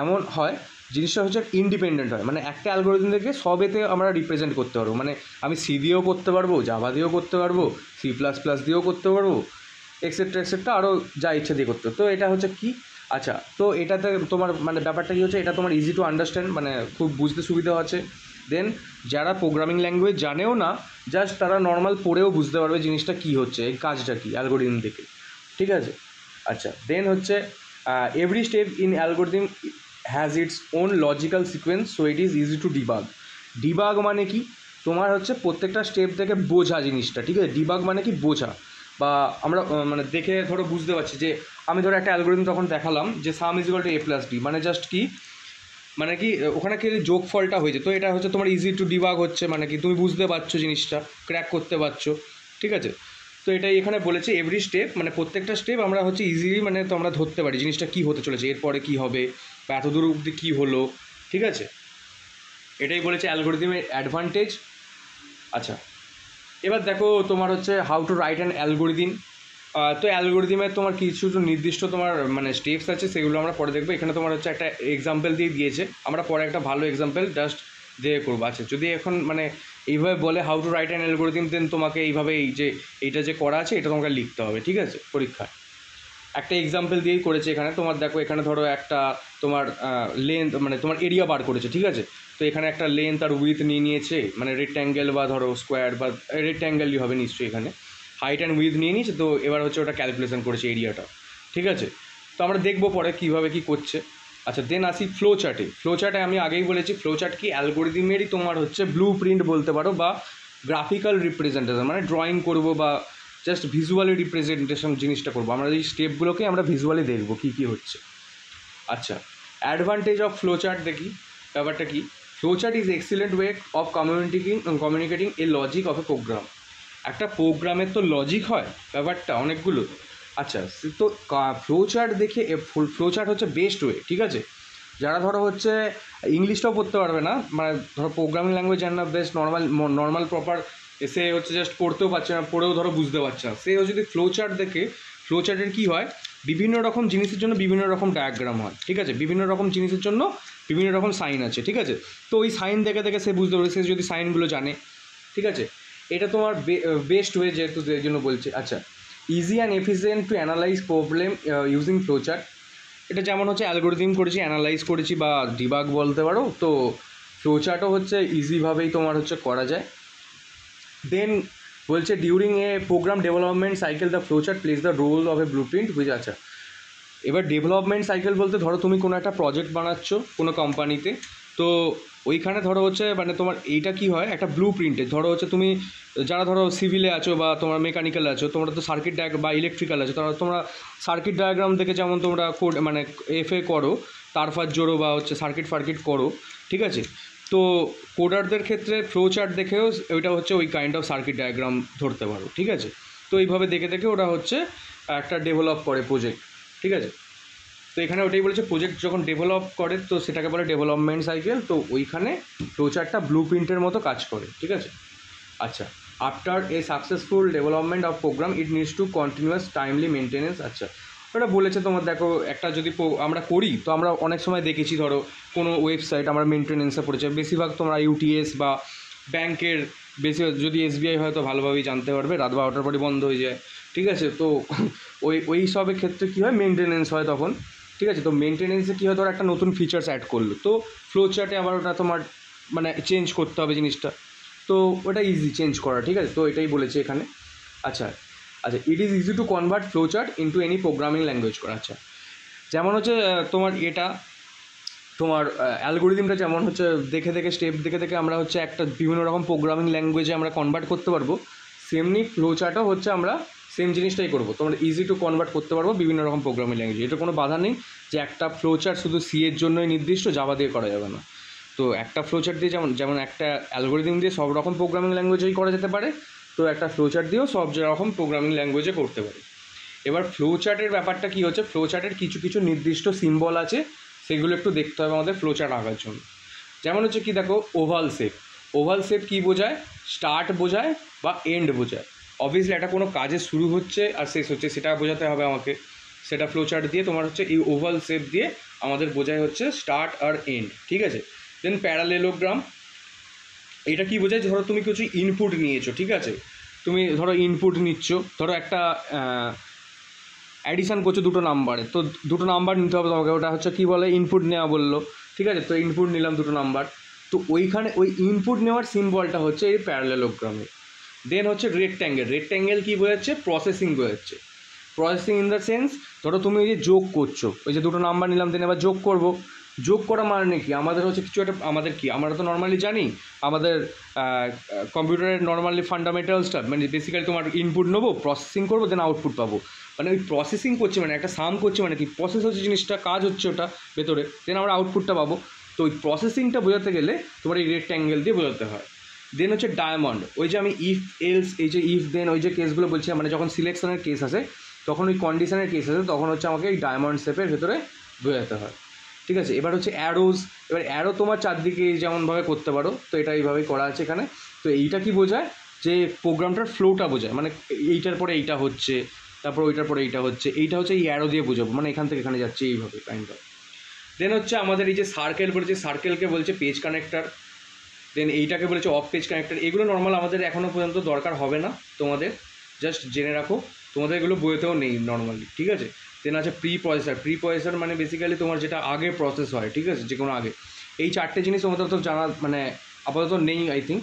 এমন হয় জিনিসটা হচ্ছে ইন্ডিপেন্ডেন্ট হয়, মানে একটা অ্যালগোরিদম থেকে সবেতে আমরা রিপ্রেজেন্ট করতে পারবো, মানে আমি সি দিয়েও করতে পারবো, জাভা দিয়েও করতে পারবো, C++ দিয়েও করতে পারবো, এক্সেট্রা এক্সেট্রা, আরও যা ইচ্ছে দিয়ে করতে পারবো। তো এটা হচ্ছে কি আচ্ছা, তো এটাতে তোমার মানে ব্যাপারটা কী হচ্ছে, এটা তোমার ইজি টু আন্ডারস্ট্যান্ড, মানে খুব বুঝতে সুবিধা আছে। দেন যারা প্রোগ্রামিং ল্যাঙ্গুয়েজ জানেও না, জাস্ট তারা নর্মাল পড়েও বুঝতে পারবে জিনিসটা কী হচ্ছে, এই কাজটা কী অ্যালগোরিদম থেকে, ঠিক আছে। আচ্ছা, দেন হচ্ছে every step in algorithm has its own logical sequence, so it is easy to debug. Debug মানে কি, তোমার হচ্ছে প্রত্যেকটা স্টেপ থেকে বোঝা জিনিসটা, ঠিক আছে। ডিবাগ মানে কি, বোঝা, বা আমরা মানে দেখে ধরো বুঝতে পারছি যে আমি ধরো একটা অ্যালগোরিদম তখন দেখালাম যে সাম is equal two a plus b, মানে জাস্ট কি, মানে কি ওখানে কি যোগফলটা হয়েছে, তো এটা হচ্ছে তোমার ইজি টু ডিবাগ হচ্ছে, মানে কি তুমি বুঝতে পারছো জিনিসটা, ক্র্যাক করতে পারছো, ঠিক আছে। তো এটাই এখানে বলেছে এভরি স্টেপ, মানে প্রত্যেকটা স্টেপ আমরা হচ্ছে ইজিলি মানে তো আমরা ধরতে পারি জিনিসটা কী হতে চলেছে, এরপরে কী হবে বা এত দূর অবধি কী হলো, ঠিক আছে। এটাই বলেছে অ্যালগোরিদমের অ্যাডভান্টেজ। আচ্ছা, এবার দেখো তোমার হচ্ছে how to write an algorithm. তো অ্যালগোরিদমের তোমার কিছু নির্দিষ্ট তোমার মানে স্টেপস আছে, সেগুলো আমরা পরে দেখবো। এখানে তোমার হচ্ছে একটা এক্সাম্পল দিয়ে দিয়েছে, আমরা পরে একটা ভালো এক্সাম্পল জাস্ট দিয়ে করবো। আচ্ছা, যদি এখন মানে এইভাবে বলে how to write an algorithm, then তোমাকে এইভাবে এই যে এইটা যে করা আছে এটা তোমাকে লিখতে হবে, ঠিক আছে, পরীক্ষায়। একটা এক্সাম্পল দিয়েই করেছে এখানে, তোমার দেখো এখানে ধরো একটা তোমার লেন্থ মানে তোমার এরিয়া বার করেছে, ঠিক আছে। তো এখানে একটা লেন্থ আর উইথ নিয়ে নিয়েছে, মানে রেক্ট্যাঙ্গেল বা ধরো স্কোয়ার বা রেক্ট্যাঙ্গেলই হবে নিশ্চয়ই, এখানে হাইট অ্যান্ড উইথ নিয়ে নিয়েছে। তো এবার হচ্ছে ওটা ক্যালকুলেশন করেছে এরিয়াটা, ঠিক আছে। তো আমরা দেখবো পরে কীভাবে কী করছে। আচ্ছা, দেন আসি ফ্লো চার্টে। ফ্লো চার্টে আমি আগেই বলেছি ফ্লো চার্ট কি অ্যালগোরিদমেরই তোমার হচ্ছে ব্লু প্রিন্ট বলতে পারো, বা গ্রাফিক্যাল রিপ্রেজেন্টেশন, মানে ড্রয়িং করবো বা জাস্ট ভিজুয়ালি রিপ্রেজেন্টেশন জিনিসটা করবো আমরা, এই স্টেপগুলোকে আমরা ভিজুয়ালি দেখবো কী কী হচ্ছে। আচ্ছা, অ্যাডভান্টেজ অফ ফ্লো চার্ট দেখি, ব্যাপারটা কি। Flow chart is excellent way of communicating a logic of a program. একটা প্রোগ্রামের তো লজিক হয় ব্যাপারটা অনেকগুলো। আচ্ছা, তো ফ্লো চার্ট দেখে ফ্লো চার্ট হচ্ছে বেস্ট ওয়ে, ঠিক আছে। যারা ধরো হচ্ছে ইংলিশটাও পড়তে পারবে না, মানে ধরো প্রোগ্রামিং ল্যাঙ্গুয়েজ জানে না, বেস্ট নর্মাল প্রপার, সে হচ্ছে জাস্ট পড়তেও পারছে না, পড়েও ধরো বুঝতে পারছে না, সে যদি ফ্লো চার্ট দেখে, ফ্লো চার্টের কী হয়, বিভিন্ন রকম জিনিসের জন্য বিভিন্ন রকম ডায়াগ্রাম হয়, ঠিক আছে। বিভিন্ন রকম জিনিসের জন্য বিভিন্ন রকম সাইন আছে, ঠিক আছে। তো ওই সাইন দেখে দেখে সে বুঝতে পারবে, সে যদি সাইনগুলো জানে, ঠিক আছে। এটা তোমার বেস্ট ওয়ে, যেহেতু এর জন্য বলছে। আচ্ছা, easy and efficient to analyse problem using flow chart. এটা যেমন হচ্ছে অ্যালগোরিদম করেছি, অ্যানালাইজ করেছি বা ডিবাগ বলতে পারো, তো ফ্লো চার্টও হচ্ছে ইজিভাবেই তোমার হচ্ছে করা যায়। দেন বলছে during a program development cycle the flow chart place the role of a blue print which. আচ্ছা, এবার ডেভেলপমেন্ট সাইকেল বলতে ধরো তুমি কোনো একটা প্রজেক্ট বানাচ্ছ কোনো কোম্পানিতে, তো ওইখানে ধরো হচ্ছে মানে তোমার এইটা কি হয়, একটা ব্লু প্রিন্টে ধরো হচ্ছে তুমি যারা ধরো সিভিলে আছো বা তোমরা মেকানিক্যালে আছো, তোমরা তো সার্কিট ডায়াগ্রাম বা ইলেকট্রিক্যাল আছো, তোমরা সার্কিট ডায়াগ্রাম দেখে যেমন তোমরা কোড মানে এফএ করো, তারপর জোড়ো বা হচ্ছে সার্কিট করো, ঠিক আছে। তো কোডারদের ক্ষেত্রে ফ্লো চার্ট দেখেও ওইটা হচ্ছে ওই কাইন্ড অফ সার্কিট ডায়াগ্রাম ধরতে পারো, ঠিক আছে। তো এইভাবে দেখে দেখে ওরা হচ্ছে একটা ডেভেলপ করে প্রজেক্ট, ঠিক আছে। তো এখানে ওটাই বলেছে প্রজেক্ট যখন ডেভেলপ করে তো সেটাকে বলে ডেভেলপমেন্ট সাইকেল, তো ওইখানে ফ্লো চার্টটা ব্লু প্রিন্টের মতো কাজ করে, ঠিক আছে। আচ্ছা, after a successful development of program it needs to continuous timely maintenance. আচ্ছা, ওটা বলেছে তোমার দেখো একটা যদি আমরা করি, তো আমরা অনেক সময় দেখেছি ধরো কোনো ওয়েবসাইট আমরা মেনটেনেন্সে পড়েছে, বেশিরভাগ তোমরা ইউটিএস বা ব্যাংকের, বেশি যদি এসবিআই হয় তো ভালোভাবেই জানতে পারবে, রাত 12টার পরে বন্ধ হয়ে যায়, ঠিক আছে। তো ওই সবের ক্ষেত্রে কী হয়, মেনটেনেন্স হয় তখন, ঠিক আছে। তো মেনটেনেন্সে কী হয়, ধরো একটা নতুন ফিচার্স অ্যাড করলো, তো ফ্লো চার্টে আবার ওটা তোমার মানে চেঞ্জ করতে হবে জিনিসটা, তো ওটা ইজি চেঞ্জ করা, ঠিক আছে। তো এটাই বলেছে এখানে। আচ্ছা, it is easy to convert flow chart into any programming language করা। আচ্ছা, যেমন হচ্ছে তোমার এটা তোমার অ্যালগোরিদমটা যেমন হচ্ছে দেখে দেখে স্টেপ দেখে দেখে আমরা হচ্ছে একটা বিভিন্ন রকম প্রোগ্রামিং ল্যাঙ্গুয়েজে আমরা কনভার্ট করতে পারবো, সেমনি ফ্লো চার্টও হচ্ছে আমরা সেম জিনিসটাই করবো, তোমরা ইজি টু কনভার্ট করতে পারবো বিভিন্ন রকম প্রোগ্রামিং ল্যাঙ্গুয়েজ। এটা কোনো বাধা নেই যে একটা ফ্লো চার্ট শুধু সি এর জন্যই নির্দিষ্ট, জাভা দিয়ে করা যাবে না। তো একটা ফ্লো চার্ট দিয়ে যেমন একটা অ্যালগোরিদম দিয়ে সব রকম প্রোগ্রামিং ল্যাঙ্গুয়েজেই করা যেতে পারে, তো একটা ফ্লো চার্ট দিয়েও সব রকম প্রোগ্রামিং ল্যাঙ্গুয়েজে করতে পারে। এবার ফ্লো চার্টের ব্যাপারটা কী হচ্ছে, ফ্লো চার্টের কিছু কিছু নির্দিষ্ট সিম্বল আছে, সেগুলো একটু দেখতে হবে আমাদের ফ্লো চার্ট আঁকার জন্য। যেমন হচ্ছে কি দেখো, oval shape. Oval shape key বোঝায়, স্টার্ট বোঝায় বা এন্ড বোঝায়। অবভিয়াসলি একটা কোনো কাজে শুরু হচ্ছে আর শেষ হচ্ছে সেটা বোঝাতে হবে আমাকে, সেটা ফ্লো চার্ট দিয়ে তোমার হচ্ছে এই ওভাল শেপ দিয়ে আমাদের বোঝায় হচ্ছে স্টার্ট আর এন্ড, ঠিক আছে। দেন প্যারালেলোগ্রাম, এটা কী বোঝায়, ধরো তুমি কিছু ইনপুট নিয়েছো, ঠিক আছে। তুমি ধরো ইনপুট নিচ্ছ, ধরো অ্যাডিশান করছো দুটো নাম্বারে, তো দুটো নাম্বার নিতে হবে তোমাকে, ওটা হচ্ছে কী বলে ইনপুট নেওয়া বললো, ঠিক আছে। তো ইনপুট নিলাম দুটো নাম্বার, তো ওইখানে ওই ইনপুট নেওয়ার সিম্বলটা হচ্ছে এই প্যারালেলোগ্রামে। দেন হচ্ছে রেক্ট্যাঙ্গেল, রেক্ট্যাঙ্গেল কী বোঝাচ্ছে, প্রসেসিং বোঝাচ্ছে। প্রসেসিং ইন দ্য সেন্স, ধরো তুমি ওই যে যোগ করছো, ওই যে দুটো নাম্বার নিলাম দেন এবার যোগ করবো, যোগ করা মানে কি আমাদের হচ্ছে কিছু একটা, আমাদের কি আমরা তো নর্মালি জানি আমাদের কম্পিউটারের নর্মালি ফান্ডামেন্টালসটা, মানে বেসিক্যালি তোমার ইনপুট নেবো, প্রসেসিং করবো, দেন আউটপুট পাবো। মানে ওই প্রসেসিং করছে মানে একটা সাম করছে মানে কি, প্রসেস হচ্ছে জিনিসটা, কাজ হচ্ছে ওটা ভেতরে, দেন আমরা আউটপুটটা পাবো। তো ওই প্রসেসিংটা বোঝাতে গেলে তোমার এই রেক্ট্যাঙ্গেল দিয়ে বোঝাতে হয়। দেন হচ্ছে ডায়মন্ড, ওই যে আমি ইফ এলস, এই যে ইফ দেন ওই যে কেসগুলো বলছি, মানে যখন সিলেকশনের কেস আসে তখন ওই কন্ডিশনের কেস আসে, তখন হচ্ছে আমাকে এই ডায়মন্ড শেপের ভেতরে বোঝাতে হয়, ঠিক আছে। এবার হচ্ছে অ্যারোজ, এবার অ্যারো তোমার চারদিকে যেমনভাবে করতে পারো, তো এটা এইভাবেই করা আছে এখানে। তো এইটা কি বোঝায়, যে প্রোগ্রামটার ফ্লোটা বোঝায়, মানে এইটার পরে এইটা হচ্ছে, তারপর ওইটার পরে এইটা হচ্ছে, এইটা হচ্ছে এই অ্যারো দিয়ে বোঝাবো, মানে এখান থেকে এখানে যাচ্ছে এইভাবে কাইন্ড অফ। দেন হচ্ছে আমাদের এই যে সার্কেল বলেছে, সার্কেলকে বলছে পেজ কানেক্টর, দেন এইটাকে বলেছে অফ পেজ কানেক্টর। এগুলো নর্মাল আমাদের এখনও পর্যন্ত দরকার হবে না তোমাদের, জাস্ট জেনে রাখো, তোমাদের এগুলো বইতেও নেই নর্মালি, ঠিক আছে। দেন আছে প্রি প্রসেসর, প্রি প্রসেসর মানে বেসিক্যালি তোমার যেটা আগে প্রসেস হয়, ঠিক আছে, যে কোনো আগে। এই চারটে জিনিস তোমাদের তো জানা মানে আপাতত নেই আই থিঙ্ক,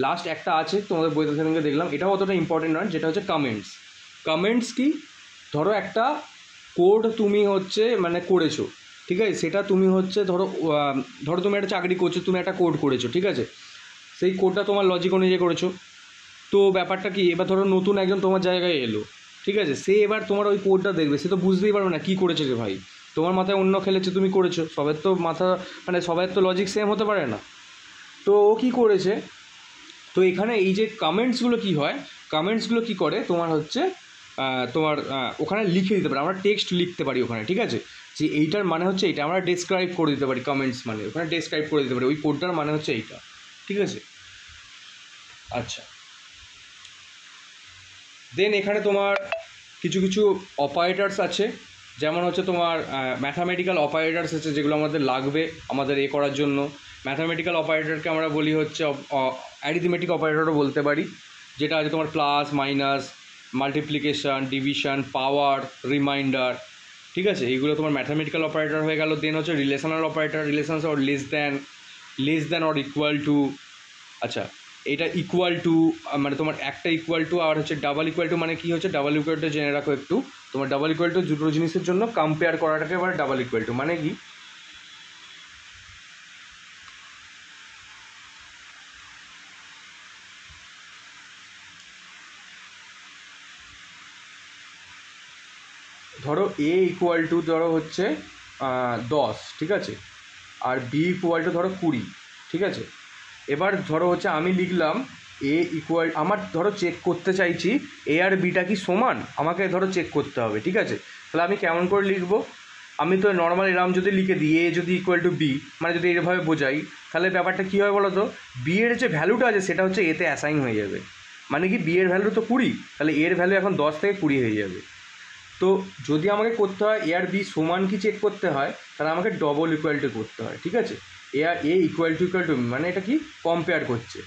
লাস্ট একটা আছে তোমাদের বইতে সেদিনকে দেখলাম, এটাও অতটা ইম্পর্টেন্ট নয়, যেটা হচ্ছে কমেন্টস। কমেন্টস কি, ধরো একটা কোড তুমি হচ্ছে মানে করেছো, ঠিক আছে, সেটা তুমি হচ্ছে ধরো ধরো তুমি একটা চাকরি করছো, তুমি একটা কোড করেছো, ঠিক আছে, সেই কোডটা তোমার লজিক অনুযায়ী করেছো। তো ব্যাপারটা কি, এবার ধরো নতুন একজন তোমার জায়গায় এলো, ঠিক আছে, সে এবার তোমার ওই কোডটা দেখবে, সে তো বুঝতেই পারবে না কী করেছে রে ভাই, তোমার মাথায় অন্য খেলেছে, তুমি করেছো, সবার তো মাথা মানে সবার তো লজিক সেম হতে পারে না। তো ও কী করেছে, তো এখানে এই যে কমেন্টসগুলো কী হয়, কমেন্টসগুলো কী করে তোমার হচ্ছে তোমার ওখানে লিখে দিতে পারে, আমরা টেক্সট লিখতে পারি ওখানে, ঠিক আছে, যে এইটার মানে হচ্ছে এইটা, আমরা ডেসক্রাইব করে দিতে পারি, কমেন্টস মানে ওখানে ডেসক্রাইব করে দিতে পারি ওই কোডটার মানে হচ্ছে এইটা, ঠিক আছে। আচ্ছা, দেন এখানে তোমার কিছু কিছু অপারেটার্স আছে, যেমন হচ্ছে তোমার ম্যাথামেটিক্যাল অপারেটার্স আছে, যেগুলো আমাদের লাগবে আমাদের এ করার জন্য। ম্যাথামেটিক্যাল অপারেটরকে আমরা বলি হচ্ছে অ্যারিথমেটিক অপারেটরও বলতে পারি, যেটা আছে তোমার প্লাস মাইনাস, মাল্টিপ্লিকেশান, ডিভিশন, পাওয়ার, রিমাইন্ডার, ঠিক আছে, এইগুলো তোমার ম্যাথামেটিক্যাল অপারেটর হয়ে গেল। দেন হচ্ছে relational operator, relations or less than or equal to. আচ্ছা, এটা ইকুয়াল টু মানে তোমার একটা ইকুয়াল টু, আর হচ্ছে ডাবল ইকুয়াল টু মানে কি হচ্ছে, ডাবল ইকুয়াল টু জেনে রাখো একটু, তোমার ডাবল ইকুয়াল টু দুটো জিনিসের জন্য কম্পেয়ার করাটাকে এবার ডাবল ইকুয়াল টু মানে কি, ধরো এ ইকুয়াল টু ধরো হচ্ছে 10, ঠিক আছে, আর বি ইকুয়াল টু ধরো 20, ঠিক আছে। এবার ধরো হচ্ছে আমি লিখলাম এ ইকুয়াল, আমার ধরো চেক করতে চাইছি এ আর বিটা কি সমান, আমাকে ধরো চেক করতে হবে, ঠিক আছে। তাহলে আমি কেমন করে লিখবো, আমি তো নর্মাল এরম যদি লিখে দিই এ যদি ইকুয়াল টু বি, মানে যদি এভাবে বোঝাই, তাহলে ব্যাপারটা কী হয় বলো তো, বি এর যে ভ্যালুটা আছে সেটা হচ্ছে এতে অ্যাসাইন হয়ে যাবে, মানে কি বি এর ভ্যালু তো 20, তাহলে এর ভ্যালু এখন 10 থেকে 20 হয়ে যাবে। তো যদি আমাকে করতে হয় এ আর বি সমান কি চেক করতে হয়, তাহলে আমাকে ডবল ইকুয়াল টু করতে হয়, ঠিক আছে। এ ইকুয়াল টু মানে এটা কি কম্পেয়ার করছে,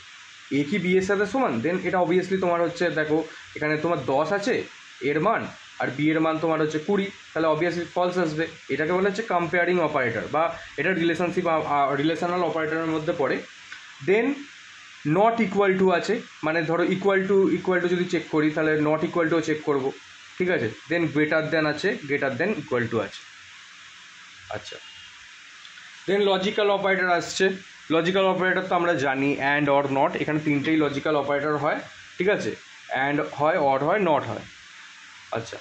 এ কি বি এর সাথে সমান, দেন এটা অবভিয়াসলি তোমার হচ্ছে দেখো এখানে তোমার 10 আছে এর মান, আর বি এর মান তোমার হচ্ছে 20, তাহলে অবভিয়াসলি ফলস আসবে। এটাকে বলা হচ্ছে কম্পেয়ারিং অপারেটর, বা এটা রিলেশনশিপ রিলেশনাল অপারেটরের মধ্যে পড়ে। দেন নট ইকুয়াল টু আছে, মানে ধরো ইকুয়াল টু যদি চেক করি তাহলে নট ইকুয়াল টুও চেক করবো, ঠিক আছে। দেন গ্রেটার দেন আছে, গ্রেটার দেন ইকুয়াল টু আছে। আচ্ছা, দেন লজিক্যাল অপারেটর আসছে। লজিক্যাল অপারেটর তো আমরা জানি অ্যান্ড অর নট, এখানে তিনটেই লজিক্যাল অপারেটর হয়, ঠিক আছে, অ্যান্ড হয়, অর হয়, নট হয়। আচ্ছা,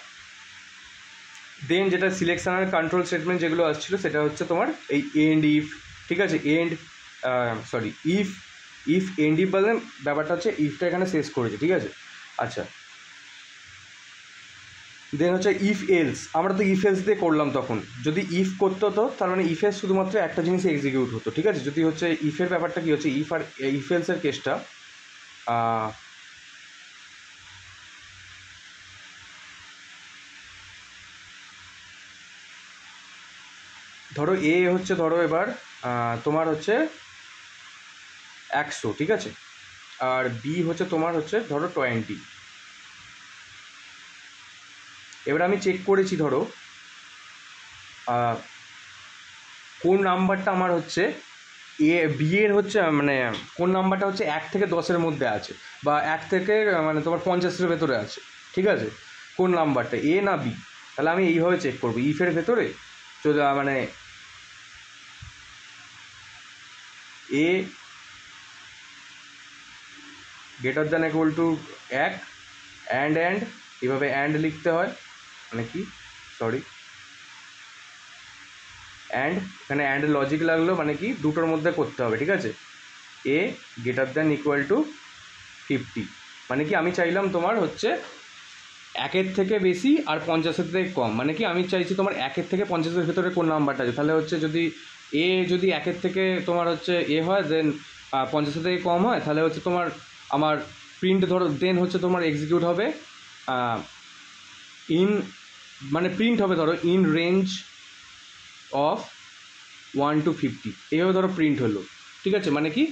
দেন যেটা সিলেকশন আর কন্ট্রোল স্টেটমেন্ট যেগুলো আসছিলো সেটা হচ্ছে তোমার এই এন্ড ইফ, ঠিক আছে, end sorry if end if বললেন, ব্যাপারটা হচ্ছে ইফটা এখানে শেষ করেছে, ঠিক আছে। আচ্ছা, দেন হচ্ছে ইফ এলস, আমরা তো ইফ এলস দিয়ে করলাম, তখন যদি ইফ করতে হতো তার মানে ইফ এলস শুধুমাত্র একটা জিনিসে এক্সিকিউট হতো, ঠিক আছে। যদি হচ্ছে ইফের ব্যাপারটা কী হচ্ছে, ইফ আর ইফ এলসের কেসটা, ধরো এ হচ্ছে ধরো এবার তোমার হচ্ছে 100, ঠিক আছে, আর বি হচ্ছে তোমার হচ্ছে ধরো 20, এবার আমি চেক করেছি, ধরো কোন নাম্বারটা আমার হচ্ছে বি এর হচ্ছে মানে কোন নাম্বারটা হচ্ছে 1 থেকে 10-এর মধ্যে আছে, বা 1 থেকে মানে তোমার 50-এর ভেতরে আছে, ঠিক আছে? কোন নাম্বারটা এ না বি, তাহলে আমি এইভাবে চেক করবো। ইফের ভেতরে মানে a greater than equal to 1 and এভাবে অ্যান্ড লিখতে হয়, মানে কি সরি অ্যান্ড, এখানে অ্যান্ড লজিক লাগলো, মানে কি দুটোর মধ্যে করতে হবে, ঠিক আছে? A greater than equal to 50, মানে কি আমি চাইলাম তোমার হচ্ছে 1-এর থেকে বেশি আর 50-এর থেকে কম, মানে কি আমি চাইছি তোমার 1-এর থেকে 50-এর ভেতরে কোন নাম্বারটা আছে। তাহলে হচ্ছে যদি এ যদি 1-এর থেকে তোমার হচ্ছে এ হয়, দেন 50-এর থেকে কম হয়, তাহলে হচ্ছে তোমার আমার প্রিন্ট ধরো দেন হচ্ছে তোমার এক্সিকিউট হবে ইন, মানে প্রিন্ট হবে ধরো ইন রেঞ্জ অফ 1 to 50, এইভাবে ধরো প্রিন্ট হলো, ঠিক আছে? মানে কি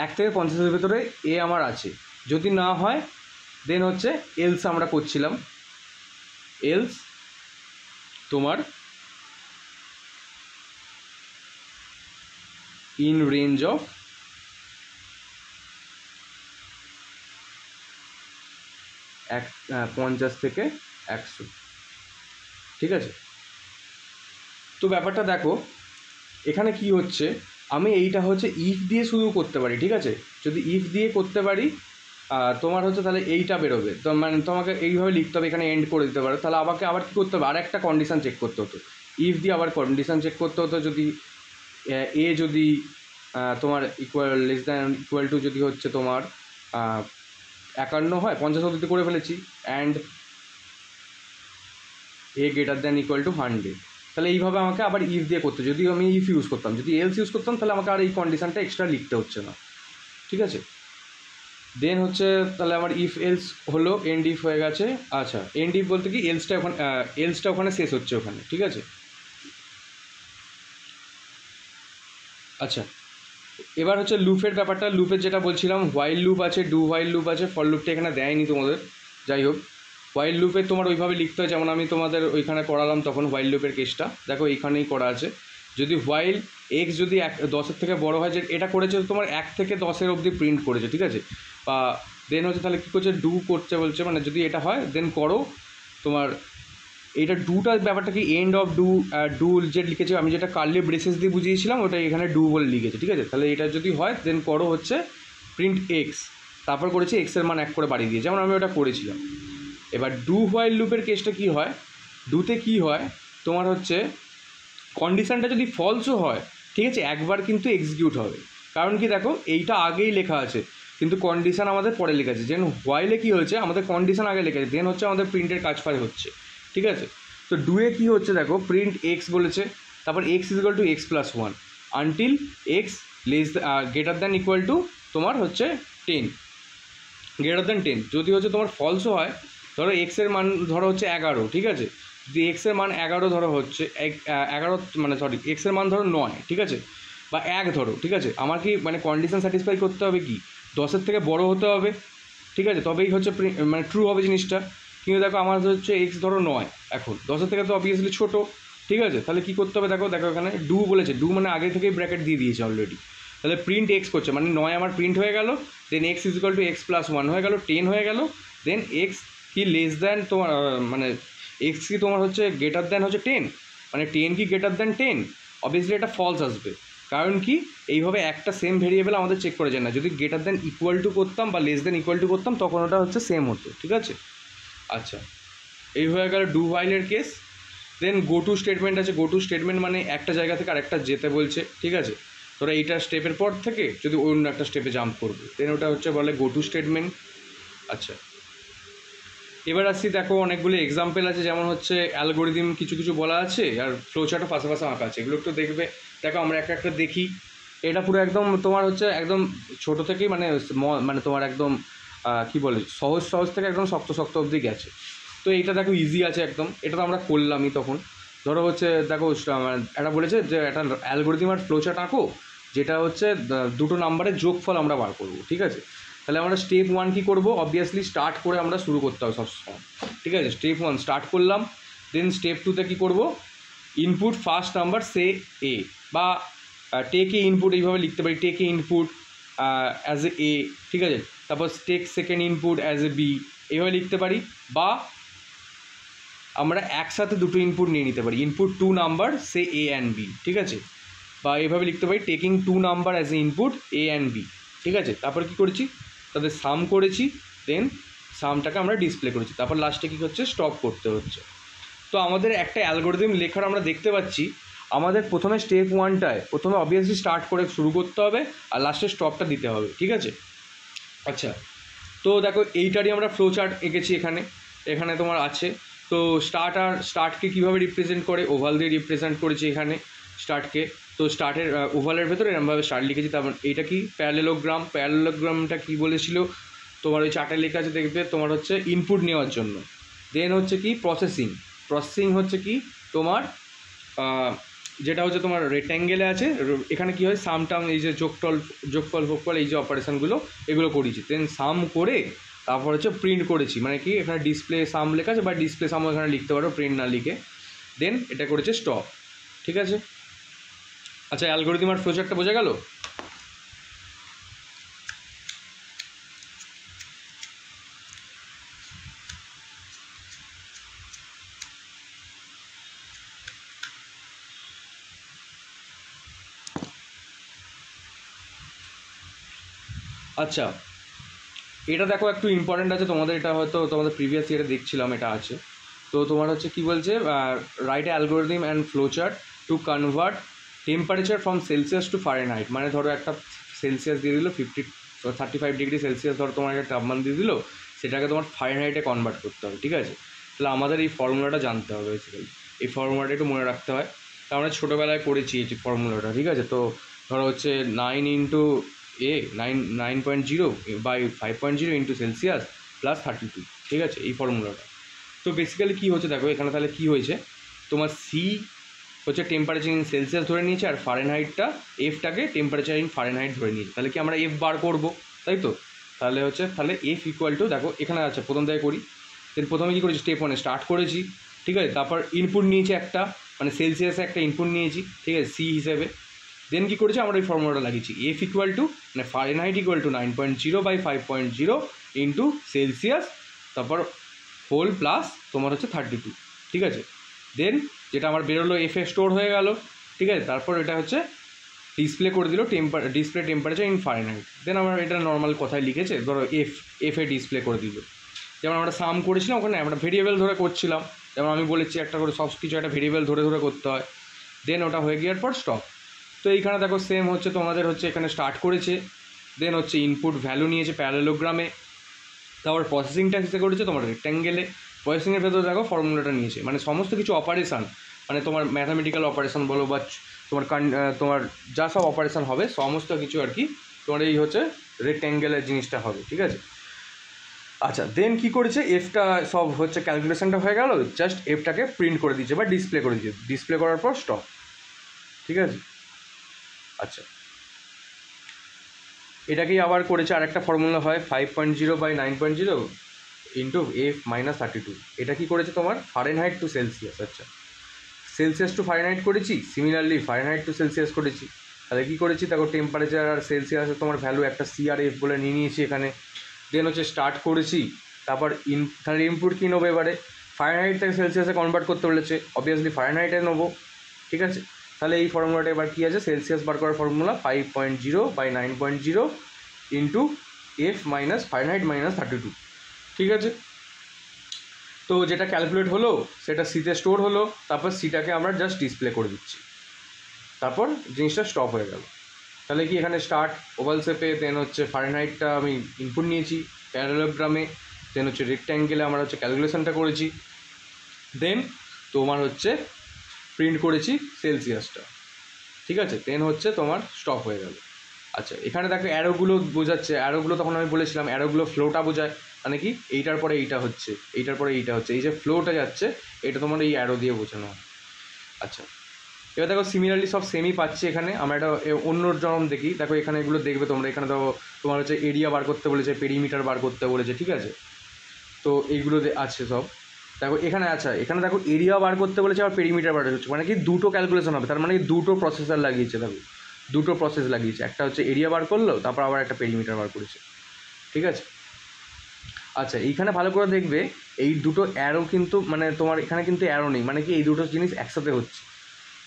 1 থেকে 50-এর ভেতরে এ আমার আছে। যদি না হয় দেন হচ্ছে এলস আমরা করছিলাম, এলস তোমার ইন রেঞ্জ অফ 50 থেকে 100, ঠিক আছে? তো ব্যাপারটা দেখো এখানে কি হচ্ছে, আমি এইটা হচ্ছে ইফ দিয়ে শুরু করতে পারি, ঠিক আছে? যদি ইফ দিয়ে করতে পারি তোমার হচ্ছে তাহলে এইটা বেরোবে, তো মানে তোমাকে এইভাবে লিখতে হবে, এখানে এন্ড করে দিতে পারো। তাহলে আমাকে আবার কী করতে হবে, আর একটা কন্ডিশান চেক করতে হতো, ইফ দিয়ে আবার কন্ডিশান চেক করতে হতো। যদি এ যদি তোমার লেস দ্যান ইকুয়াল টু যদি হচ্ছে তোমার 51 হয়, 50 অবধি করে ফেলেছি, and a greater than equal two 100, তাহলে এইভাবে আমাকে আবার ইফ দিয়ে করতে, যদি আমি ইফ ইউজ করতাম, যদি এলস ইউজ করতাম তাহলে আমাকে আর এই কন্ডিশানটা এক্সট্রা লিখতে হচ্ছে না, ঠিক আছে? দেন হচ্ছে তাহলে আমার ইফ এলস হলো, এন্ড ইফ হয়ে গেছে। আচ্ছা, এন্ড ইফ বলতে কি এলসটা ওখানে শেষ হচ্ছে ওখানে, ঠিক আছে? আচ্ছা, এবার হচ্ছে লুপের ব্যাপারটা, লুপের যেটা বলছিলাম, হোয়াইল লুপ আছে, ডু হোয়াইল লুপ আছে, ফর লুপটা এখানে দেয়নি তোমাদের। যাই হোক, হোয়াইল লুপে তোমার ওইভাবে লিখতে হয়, যেমন আমি তোমাদের ওইখানে করালাম তখন হোয়াইল লুপের কেসটা দেখো এইখানেই করা আছে। যদি হোয়াইল এক্স যদি 10-এর থেকে বড় হয়, যে এটা করেছে তোমার 1 থেকে 10-এর অবধি প্রিন্ট করেছে, ঠিক আছে? বা দেন হচ্ছে তাহলে কী করছে, ডু করছে বলছে, মানে যদি এটা হয় দেন করো তোমার এইটা ডুটার ব্যাপারটা কি, এন্ড অফ ডু যে লিখেছে, আমি যেটা কার্লি ব্রেসেস দিয়ে বুঝিয়েছিলাম ওটা এখানে ডু বলে লিখেছে, ঠিক আছে? তাহলে এটা যদি হয় দেন করো হচ্ছে প্রিন্ট এক্স, তারপর করেছে এক্সের মান 1 করে বাড়িয়ে দিয়ে, যেমন আমি ওটা করেছিলাম। এবার ডু হোয়াইল লুপের কেসটা কী হয়, ডুতে কী হয় তোমার হচ্ছে কন্ডিশানটা যদি ফলসও হয়, ঠিক আছে, একবার কিন্তু এক্সিকিউট হবে। কারণ কি দেখো এইটা আগেই লেখা আছে কিন্তু কন্ডিশান আমাদের পরে লেখা আছে, যেন হোয়াইলে কী হয়েছে আমাদের কন্ডিশান আগে লেখা আছে, দেন হচ্ছে আমাদের প্রিন্টের কাজ ফাজ হচ্ছে, ঠিক আছে? তো ডুয়ে কী হচ্ছে দেখো, প্রিন্ট এক্স বলেছে, তারপর x is equal to x plus 1 until x greater than equal two তোমার হচ্ছে 10, গ্রেটার দ্যান 10। যদি হচ্ছে তোমার ফলসও হয়, ধরো এক্সের মান ধরো হচ্ছে 11, ঠিক আছে? যদি এক্সের মান 11 ধরো হচ্ছে 11 মানে সরি এক্সের মান ধরো 9, ঠিক আছে, বা 1 ধরো, ঠিক আছে, আমার কি মানে কন্ডিশন স্যাটিসফাই করতে হবে কি 10-এর থেকে বড় হতে হবে, ঠিক আছে, তবেই হচ্ছে মানে ট্রু হবে জিনিসটা। কিন্তু দেখো আমার হচ্ছে এক্স ধরো 9 এখন, 10-এর থেকে তো অবভিয়াসলি ছোটো, ঠিক আছে? তাহলে কী করতে হবে দেখো এখানে ডু বলেছে, ডু মানে আগে থেকেই ব্র্যাকেট দিয়ে দিয়েছে অলরেডি, তাহলে প্রিন্ট এক্স করছে, মানে 9 আমার প্রিন্ট হয়ে গেল, then x is equal to x plus 1 হয়ে গেল, 10 হয়ে গেল, দেন এক্স কি লেস দ্যান তোমার মানে এক্স কি তোমার হচ্ছে গ্রেটার দ্যান হচ্ছে 10, মানে 10 কি গ্রেটার দ্যান 10, অবভিয়াসলি এটা ফলস আসবে। কারণ কি এইভাবে একটা সেম ভেরিয়েবল আমাদের চেক করে যায় না, যদি গ্রেটার দ্যান ইকুয়াল টু করতাম বা লেস দ্যান ইকুয়াল টু করতাম তখন ওটা হচ্ছে সেম হতো, ঠিক আছে? আচ্ছা, এই হয়ে গেল ডু হোয়াইলের কেস। দেন গো টু স্টেটমেন্ট আছে, গো টু স্টেটমেন্ট মানে একটা জায়গা থেকে আরেকটা যেতে বলছে, ঠিক আছে? তোরা এইটা স্টেপের পর থেকে যদি অন্য একটা স্টেপে জাম্প করবে দেন ওটা হচ্ছে বলে গো টু স্টেটমেন্ট। আচ্ছা, এবার আসছি দেখো অনেকগুলো এক্সাম্পল আছে, যেমন হচ্ছে অ্যালগোরিদম কিছু কিছু বলা আছে আর ফ্লোচার্টও পাশাপাশি আঁকা আছে, এগুলো একটু দেখবে। দেখো আমরা একটা একটা দেখি, এটা পুরো একদম তোমার হচ্ছে একদম ছোটো থেকেই মানে তোমার একদম কী বলে সহজ সহজ থেকে একদম শক্ত শক্ত অবধি গেছে। তো এইটা দেখো ইজি আছে একদম, এটা তো আমরা করলামই তখন। ধরো হচ্ছে দেখো এটা বলেছে যে একটা অ্যালগোরিদম আর ফ্লোচার্ট আঁকো, যেটা হচ্ছে দুটো নাম্বারের যোগফল আমরা বার করবো, ঠিক আছে? তাহলে আমরা স্টেপ 1 কী করবো, অবভিয়াসলি স্টার্ট করে আমরা শুরু করতে হবে সবসময়, ঠিক আছে। স্টেপ 1 স্টার্ট করলাম, দেন স্টেপ 2তে কী করবো, input first number say A, বা টেক এ ইনপুট এইভাবে লিখতে পারি, take a input as A, ঠিক আছে। তারপর টেক সেকেন্ড ইনপুট অ্যাজ এ বি, এইভাবে লিখতে পারি। বা আমরা একসাথে দুটো ইনপুট নিয়ে নিতে পারি, input 2 number say A and B, ঠিক আছে। বা এইভাবে লিখতে পারি, taking 2 number as a input A and B, ঠিক আছে। তারপর কী করেছি, তাদের সাম করেছি, দেন সামটাকে আমরা ডিসপ্লে করেছি, তারপর লাস্টে কী হচ্ছে, স্টপ করতে হচ্ছে। তো আমাদের একটা অ্যালগরিদম লেখার আমরা দেখতে পাচ্ছি, আমাদের প্রথমে স্টেপ 1টায় প্রথমে অবভিয়াসলি স্টার্ট করে শুরু করতে হবে, আর লাস্টে স্টপটা দিতে হবে, ঠিক আছে। আচ্ছা, তো দেখো এইটারই আমরা ফ্লো চার্ট এঁকেছি এখানে, এখানে তোমার আছে। তো স্টার্টকে কীভাবে রিপ্রেজেন্ট করে, ওভাল দিয়ে রিপ্রেজেন্ট করেছি এখানে স্টার্টকে। তো স্টার্টের ওভালের ভেতরে এরমভাবে স্টার্ট লিখেছি। তারপর এইটা কি প্যারালেলোগ্রাম, প্যারালেলোগ্রামটা কী বলেছিল তোমার, ওই চার্টে লেখা আছে দেখবে, তোমার হচ্ছে ইনপুট নেওয়ার জন্য। দেন হচ্ছে কি প্রসেসিং হচ্ছে কি তোমার যেটা হচ্ছে তোমার রেক্ট্যাঙ্গেলে আছে, এখানে কী হয় সামটাম, এই যে যোগফল ফোগফল এই যে অপারেশানগুলো এগুলো করেছি। দেন সাম করে তারপর হচ্ছে প্রিন্ট করেছি, মানে কি এখানে ডিসপ্লে সাম লেখা আছে, বা ডিসপ্লে সামও এখানে লিখতে পারো প্রিন্ট না লিখে। দেন এটা করেছে স্টপ, ঠিক আছে। আচ্ছা, অ্যালগরিদম আর ফ্লোচার্টটা বোঝা গেল। আচ্ছা, এটা দেখো একটু ইম্পর্টেন্ট আছে তোমাদের, এটা হয়তো তোমাদের প্রিভিয়াস ইয়ারে দেখছিলাম এটা আছে। তো তোমার হচ্ছে কি বলছে, write algorithm and flowchart to convert temperature from Celsius to Fahrenheit. মানে ধরো একটা সেলসিয়াস দিয়ে দিল 35 ডিগ্রি সেলসিয়াস, ধরো তোমার একটা তাপমান দিয়ে দিল, সেটাকে তোমার ফারেনহাইটে কনভার্ট করতে হবে, ঠিক আছে। তাহলে আমাদের এই ফর্মুলাটা জানতে হবে বেসিক্যালি, এই ফর্মুলাটা একটু মনে রাখতে হয়। তো আমরা ছোটোবেলায় করেছি এই যে ফর্মুলাটা, ঠিক আছে। তো ধরো হচ্ছে 9 বাই 5.0 ইন্টু সেলসিয়াস প্লাস 32, ঠিক আছে, এই ফর্মুলাটা। তো বেসিক্যালি কী হচ্ছে দেখো এখানে, তাহলে কী হয়েছে, তোমার সি হচ্ছে টেম্পারেচার ইন সেলসিয়াস ধরে নিয়েছে, আর ফারেনহাইটটা এফটাকে টেম্পারেচার ইন ফারেনহাইট ধরে নিয়েছে। তাহলে কি আমরা এফ বার করবো, তাই তো। তাহলে এফ ইকুয়াল টু, দেখো এখানে আছে প্রথম থেকে করি। দেন প্রথমে কী করেছি, স্টেপ 1 স্টার্ট করেছি, ঠিক আছে। তারপর ইনপুট নিয়েছি একটা, মানে সেলসিয়াসে একটা ইনপুট নিয়েছি, ঠিক আছে, সি হিসেবে। দেন কী করেছি, আমরা এই ফর্মুলাটা লাগিয়েছি, এফ ইকুয়াল টু মানে Fahrenheit equal to 9.0 by 5.0 into Celsius, তারপর হোল প্লাস তোমার হচ্ছে 32, ঠিক আছে। দেন যেটা আমার বেরোলো এফে স্টোর হয়ে গেল, ঠিক আছে। তারপর এটা হচ্ছে ডিসপ্লে করে দিল ডিসপ্লে টেম্পারেচার ইন ফারেনহাইট। দেন আমরা এটা নর্মাল কথায় লিখেছে, ধরো এফে ডিসপ্লে করে দিল। যেমন আমরা সাম করেছিলাম ওখানে আমরা ভেরিয়েবল ধরে করছিলাম, যেমন আমি বলেছি একটা করে সব কিছু একটা ভেরিয়েবল ধরে ধরে করতে হয়। দেন ওটা হয়ে গিয়ার পর স্টপ। তো এইখানে দেখো সেম হচ্ছে তোমাদের হচ্ছে এখানে স্টার্ট করেছে, দেন হচ্ছে ইনপুট ভ্যালু নিয়েছে প্যারালেলোগ্রামে, তারপর প্রসেসিংটা হিসেবে করেছে তোমার রেক্ট্যাঙ্গেলে। প্রসেসিংয়ের ভেতরে দেখো ফর্মুলাটা নিয়েছে, মানে সমস্ত কিছু অপারেশান, মানে তোমার ম্যাথামেটিক্যাল অপারেশান বলো বা তোমার যা সব অপারেশান হবে সমস্ত কিছু আর কি তোমার এই হচ্ছে রেক্ট্যাঙ্গেলের জিনিসটা হবে, ঠিক আছে। আচ্ছা, দেন কী করেছে, এফটা সব হচ্ছে ক্যালকুলেশনটা হয়ে গেল, জাস্ট এফটাকে প্রিন্ট করে দিয়েছে বা ডিসপ্লে করে দিয়েছে, ডিসপ্লে করার পর স্টপ, ঠিক আছে। আচ্ছা, এটাকেই আবার করেছে আরেকটা ফর্মুলা হয় 5.0 বাই 9.0 ইন্টু এফ মাইনাস 32। এটা কী করেছে তোমার ফারেনহাইট টু সেলসিয়াস। আচ্ছা, সেলসিয়াস টু ফারেনহাইট করেছি, সিমিলারলি ফারেনহাইট টু সেলসিয়াস করেছি। তাহলে কী করেছি দেখো, টেম্পারেচার আর সেলসিয়াসের তোমার ভ্যালু একটা সি আর এফ বলে নিয়ে নিয়েছি এখানে। দেন হচ্ছে স্টার্ট করেছি, তারপর তাহলে ইনপুট কী নেবো এবারে, ফারেনহাইট থেকে সেলসিয়াসে কনভার্ট করতে বলেছে, অবভিয়াসলি ফারেনহাইটে নেবো, ঠিক আছে। তাহলে এই ফর্মুলাটা এবার কী আছে, সেলসিয়াস বার করার formula 5.0 by 9.0 into F minus Fahrenheit minus 32, ঠিক আছে। তো যেটা ক্যালকুলেট হলো সেটা সিতে স্টোর হলো, তারপর সিটাকে আমরা জাস্ট ডিসপ্লে করে দিচ্ছি, তারপর জিনিসটা স্টপ হয়ে গেল। তাহলে কি এখানে স্টার্ট ওভাল শেপে, দেন হচ্ছে ফারেনহাইটটা আমি ইনপুট নিয়েছি প্যারালেলোগ্রামে, দেন হচ্ছে রেক্ট্যাঙ্গেলে আমরা হচ্ছে ক্যালকুলেশনটা করেছি, দেন তোমার হচ্ছে প্রিন্ট করেছি সেলসিয়াসটা, ঠিক আছে। দেন হচ্ছে তোমার স্টপ হয়ে গেল। আচ্ছা, এখানে দেখো অ্যারোগুলো বোঝাচ্ছে, অ্যারোগুলো তখন আমি বলেছিলাম অ্যারোগুলো ফ্লোটা বোঝায়, মানে কি এইটার পরে এইটা হচ্ছে, এইটার পরে এইটা হচ্ছে, এই যে ফ্লোটা যাচ্ছে এটা তোমার এই অ্যারো দিয়ে বোঝানো হয়। আচ্ছা, এবার দেখো সিমিলারলি সব সেমই পাচ্ছি এখানে। আমরা একটা অন্য জরম দেখি, দেখো এখানে এগুলো দেখবে তোমরা। এখানে দেখো তোমার হচ্ছে এরিয়া বার করতে বলেছে, পেরিমিটার বার করতে বলেছে, ঠিক আছে। তো এইগুলো আছে সব। দেখো এখানে আচ্ছা, এখানে দেখো এরিয়া বার করতে বলেছে আর পেরিমিটার বার হচ্ছে, মানে কি দুটো ক্যালকুলেশন হবে, তার মানে কি দুটো প্রসেসর লাগিয়েছে। দেখো দুটো প্রসেস লাগিয়েছে, একটা হচ্ছে এরিয়া বার করলো, তারপর আবার একটা পেরিমিটার বার করেছে, ঠিক আছে। আচ্ছা এইখানে ভালো করে দেখবে, এই দুটো অ্যারো কিন্তু মানে তোমার এখানে কিন্তু অ্যারো নেই, মানে কি এই দুটো জিনিস একসাথে হচ্ছে,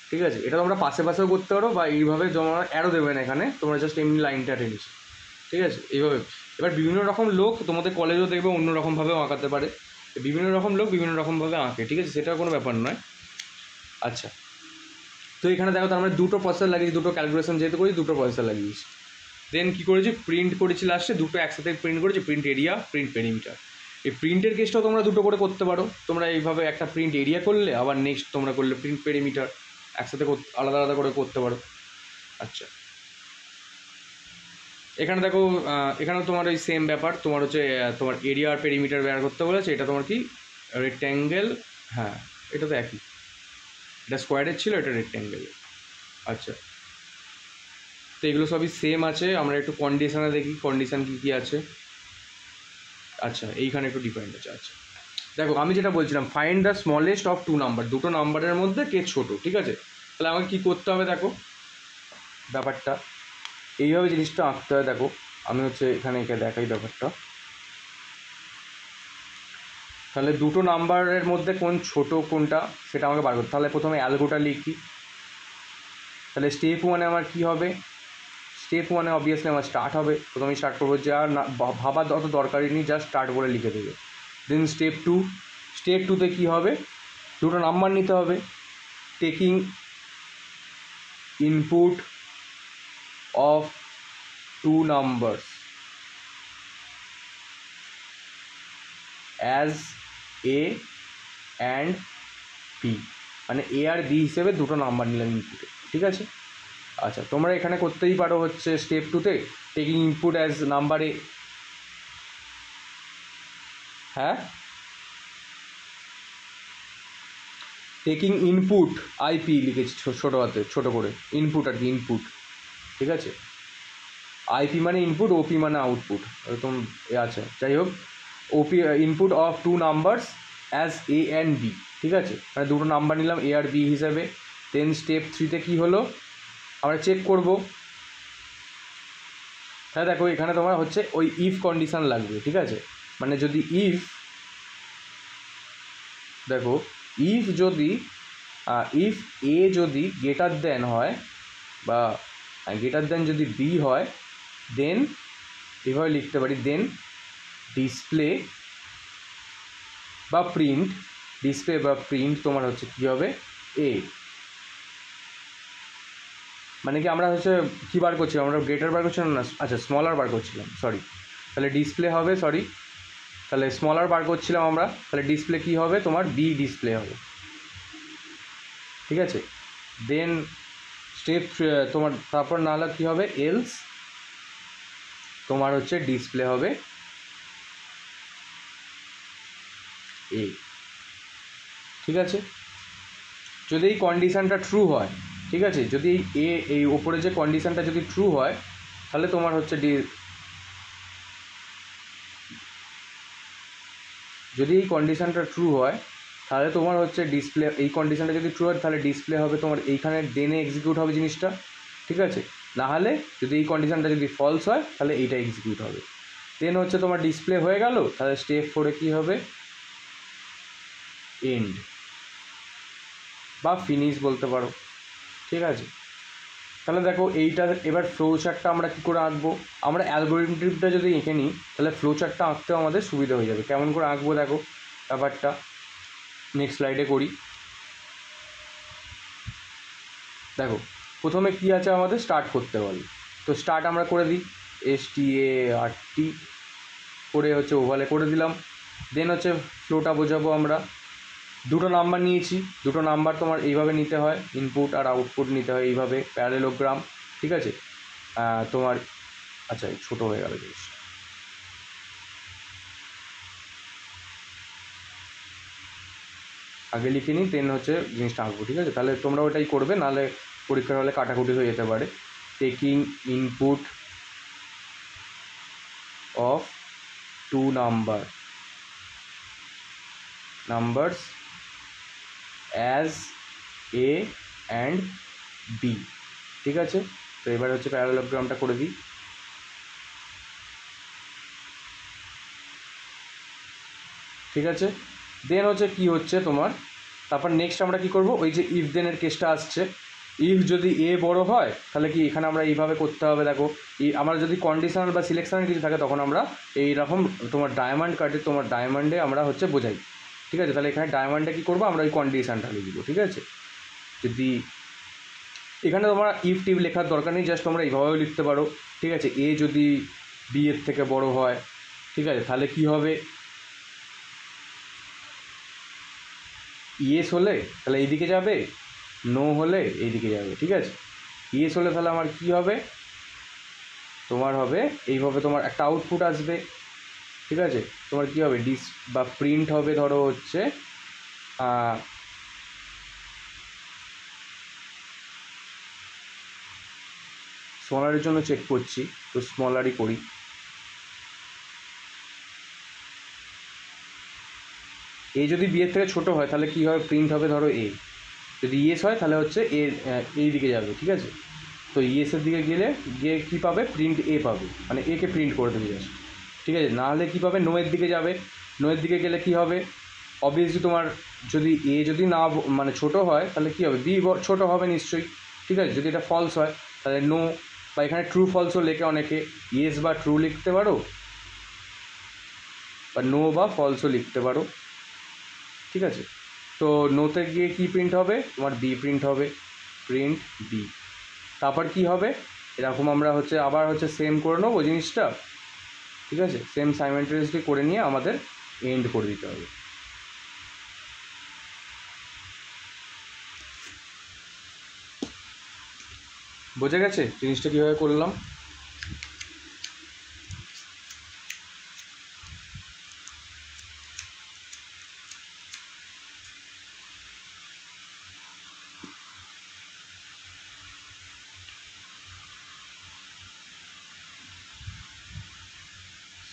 ঠিক আছে। এটা তোমরা পাশে পাশেও করতে পারো, বা এইভাবে তোমরা অ্যারো দেবে না এখানে, তোমরা জাস্ট এমনি লাইনটা টেনেছো, ঠিক আছে, এইভাবে। এবার বিভিন্ন রকম লোক তোমাদের কলেজেও দেখবে অন্য রকমভাবেও আঁকাতে পারে, বিভিন্ন রকম লোক বিভিন্ন রকমভাবে আঁকে, ঠিক আছে, সেটা কোনো ব্যাপার নয়। আচ্ছা, তো এখানে দেখো তার মানে দুটো প্রসেসর লাগিয়েছি, দুটো ক্যালকুলেশন যেহেতু করি দুটো প্রসেসর লাগিয়েছি। দেন কী করেছি, প্রিন্ট করেছি লাস্টে, দুটো একসাথে প্রিন্ট করেছি, প্রিন্ট এরিয়া, প্রিন্ট পেরিমিটার। এই প্রিন্টের কেসটাও তোমরা দুটো করে করতে পারো, তোমরা এইভাবে একটা প্রিন্ট এরিয়া করলে, আবার নেক্সট তোমরা করলে প্রিন্ট পেরিমিটার, একসাথে আলাদা আলাদা করে করতে পারো। আচ্ছা এখানে দেখো, এখানেও তোমার ওই সেম ব্যাপার, তোমার হচ্ছে তোমার এরিয়া আর পেরিমিটার বের করতে বলেছে। এটা তোমার কি রেক্ট্যাঙ্গেল, হ্যাঁ এটা তো একই, এটা স্কোয়ারের ছিল, এটা রেক্ট্যাঙ্গেলের। আচ্ছা, তো এগুলো সবই সেম আছে। আমরা একটু কন্ডিশনে দেখি, কন্ডিশন কী কী আছে। আচ্ছা এইখানে একটু ডিফারেন্ট আছে। আচ্ছা দেখো আমি যেটা বলছিলাম, find the smallest of two number, দুটো নাম্বারের মধ্যে কে ছোটো, ঠিক আছে। তাহলে আমাকে কী করতে হবে, দেখো ব্যাপারটা এইভাবে জিনিসটা আঁকতে হয়। দেখো আমি হচ্ছে এখানে এঁকে দেখাই ব্যাপারটা। তাহলে দুটো নাম্বারের মধ্যে কোন ছোট কোনটা সেটা আমাকে বার করতে। তাহলে প্রথমে অ্যালগোটা লিখি। তাহলে স্টেপ ওয়ানে আমার কী হবে, স্টেপ ওয়ানে অবভিয়াসলি আমার স্টার্ট হবে, প্রথমে স্টার্ট করবো, যা না ভাবার অত দরকারই নেই, জাস্ট স্টার্ট বলে লিখে দেবে। দেন স্টেপ টু, স্টেপ টুতে কী হবে, দুটো নাম্বার নিতে হবে, taking input of two numbers as A and B, মানে এ আর বি হিসেবে দুটো নাম্বার নিলাম ইনপুটে, ঠিক আছে। আচ্ছা তোমরা এখানে করতেই পারো হচ্ছে স্টেপ টুতে taking input as number A, হ্যাঁ টেকিং ইনপুট আইপি লিখেছি ছোটো হাতে ছোটো করে, ইনপুট আর কি, ইনপুট, ঠিক আছে। আইপি মানে ইনপুট, ওপি মানে আউটপুট, এরকম আছে, যাই হোক। OP input of two numbers as A and B, ঠিক আছে, মানে দুটো নাম্বার নিলাম এ আর বি হিসাবে। দেন স্টেপ থ্রিতে কী হলো আমরা চেক করব। হ্যাঁ দেখো এখানে তোমার হচ্ছে ওই ইফ কন্ডিশান লাগবে, ঠিক আছে, মানে যদি ইফ, দেখো ইফ যদি ইফ এ যদি গ্রেটার দেন হয়, বা গ্রেটার দেন যদি বি হয়, দেন এভাবে লিখতে পারি, দেন ডিসপ্লে বা প্রিন্ট, ডিসপ্লে বা প্রিন্ট তোমার হচ্ছে কী হবে, এ। মানে কি আমরা হচ্ছে কী বার করছিলাম, আমরা গ্রেটার বার করছিলাম না, আচ্ছা স্মলার বার করছিলাম, সরি। তাহলে ডিসপ্লে হবে, সরি, তাহলে স্মলার বার করছিলাম আমরা, তাহলে ডিসপ্লে কী হবে তোমার, বি ডিসপ্লে হবে, ঠিক আছে। দেন স্টেপ তোমার তারপর না হলে কী হবে, এলস তোমার হচ্ছে ডিসপ্লে হবে এ, ঠিক আছে। যদি এই কন্ডিশানটা ট্রু হয়, ঠিক আছে, যদি এই ওপরে যে কন্ডিশানটা যদি ট্রু হয়, তাহলে তোমার হচ্ছে যদি এই কন্ডিশানটা ট্রু হয় তাহলে তোমার হচ্ছে ডিসপ্লে, এই কন্ডিশানটা যদি ট্রু হয় তাহলে ডিসপ্লে হবে তোমার এইখানে দেনে এক্সিকিউট হবে জিনিসটা, ঠিক আছে। নাহলে যদি এই কন্ডিশানটা যদি ফলস হয় তাহলে এইটা এক্সিকিউট হবে। দেন হচ্ছে তোমার ডিসপ্লে হয়ে গেল, তাহলে স্টেপ ফোরে কী হবে, এন্ড বা ফিনিশ বলতে পারো, ঠিক আছে। তাহলে দেখো এইটা এবার ফ্লো চার্টটা আমরা কী করে আঁকবো, আমরা অ্যালগোরিদমটা যদি এঁকে নিই তাহলে ফ্লো চার্টটা আঁকতেও আমাদের সুবিধা হয়ে যাবে। কেমন করে আঁকবো দেখো ব্যাপারটা, নেক্সট স্লাইডে করি। দেখো প্রথমে কী আছে আমাদের, স্টার্ট করতে বলে, তো স্টার্ট আমরা করে দিই, START করে হচ্ছে ওভালে করে দিলাম। দেন হচ্ছে ফ্লোটা বোঝাবো আমরা, দুটো নাম্বার নিয়েছি, দুটো নাম্বার তোমার এইভাবে নিতে হয়, ইনপুট আর আউটপুট নিতে হয় এইভাবে প্যারালেলোগ্রাম, ঠিক আছে। তোমার আচ্ছা ছোটো হয়ে গেল জিনিস, আগে লিখে নিই, দেন হচ্ছে জিনিসটা আঁকবো, ঠিক আছে? তাহলে তোমরা ওটাই করবে, নাহলে পরীক্ষার হলে কাটাকুটি হয়ে যেতে পারে। Taking input of two numbers as A and B, ঠিক আছে? তো এবার হচ্ছে প্যারালোগ্রামটা করে দিই। ঠিক আছে, দেন হচ্ছে কি হচ্ছে তোমার, তারপর নেক্সট আমরা কি করব, ওই যে ইফ দেনের কেসটা আসছে। ইফ যদি এ বড় হয় তাহলে কি এখানে আমরা এইভাবে করতে হবে। দেখো আমার যদি কন্ডিশনাল বা সিলেকশনাল কিছু থাকে তখন আমরা এইরকম তোমার ডায়মন্ড কাটে, তোমার ডায়মন্ডে আমরা হচ্ছে বোঝাই, ঠিক আছে? তাহলে এখানে ডায়মন্ডে কী করবো, আমরা ওই কন্ডিশনটা লিখব, ঠিক আছে? যদি এখানে তোমরা ইফ টিপ লেখার দরকার নেই, জাস্ট তোমরা এইভাবেও লিখতে পারো, ঠিক আছে? এ যদি বি এর থেকে বড় হয়, ঠিক আছে, তাহলে কি হবে, ইয়েস হলে তাহলে এইদিকে যাবে, নো হলে এইদিকে যাবে, ঠিক আছে? ইয়েস হলে তাহলে আমার কি হবে, তোমার হবে এইভাবে, তোমার একটা আউটপুট আসবে, ঠিক আছে? তোমার কি হবে, ডিস বা প্রিন্ট হবে, ধরো হচ্ছে স্মলারের জন্য চেক করছি, তো স্মলারই করি। এ যদি বি এর থেকে ছোটো হয় তাহলে কী হবে, প্রিন্ট হবে ধরো এ। যদি ইয়েস হয় তাহলে হচ্ছে এ এই দিকে যাবে, ঠিক আছে? তো ইয়েসের দিকে গিয়ে কী পাবে, প্রিন্ট এ পাবে, মানে একে প্রিন্ট করে দেবে জাস্ট, ঠিক আছে? নাহলে কী পাবে, নোয়ের দিকে যাবে, নোয়ের দিকে গেলে কী হবে, অবভিয়াসলি তোমার যদি এ যদি না মানে ছোটো হয় তাহলে কী হবে, বি ছোটো হবে নিশ্চয়ই, ঠিক আছে? যদি এটা ফলস হয় তাহলে নো, বা এখানে ট্রু ফলসও লেখে অনেকে, ইয়েস বা ট্রু লিখতে পারো, বা নো বা ফলসও লিখতে পারো, ঠিক আছে? তো নোতে গিয়ে কী প্রিন্ট হবে, তোমার বি প্রিন্ট হবে, প্রিন্ট বি। তারপর কি হবে, এরকম আমরা হচ্ছে আবার হচ্ছে সেম করে নেবো জিনিসটা, ঠিক আছে? সেম সাইমেন্টারিয়াসলি করে নিয়ে আমাদের এন্ড করে দিতে হবে। বোঝা গেছে জিনিসটা কীভাবে করলাম?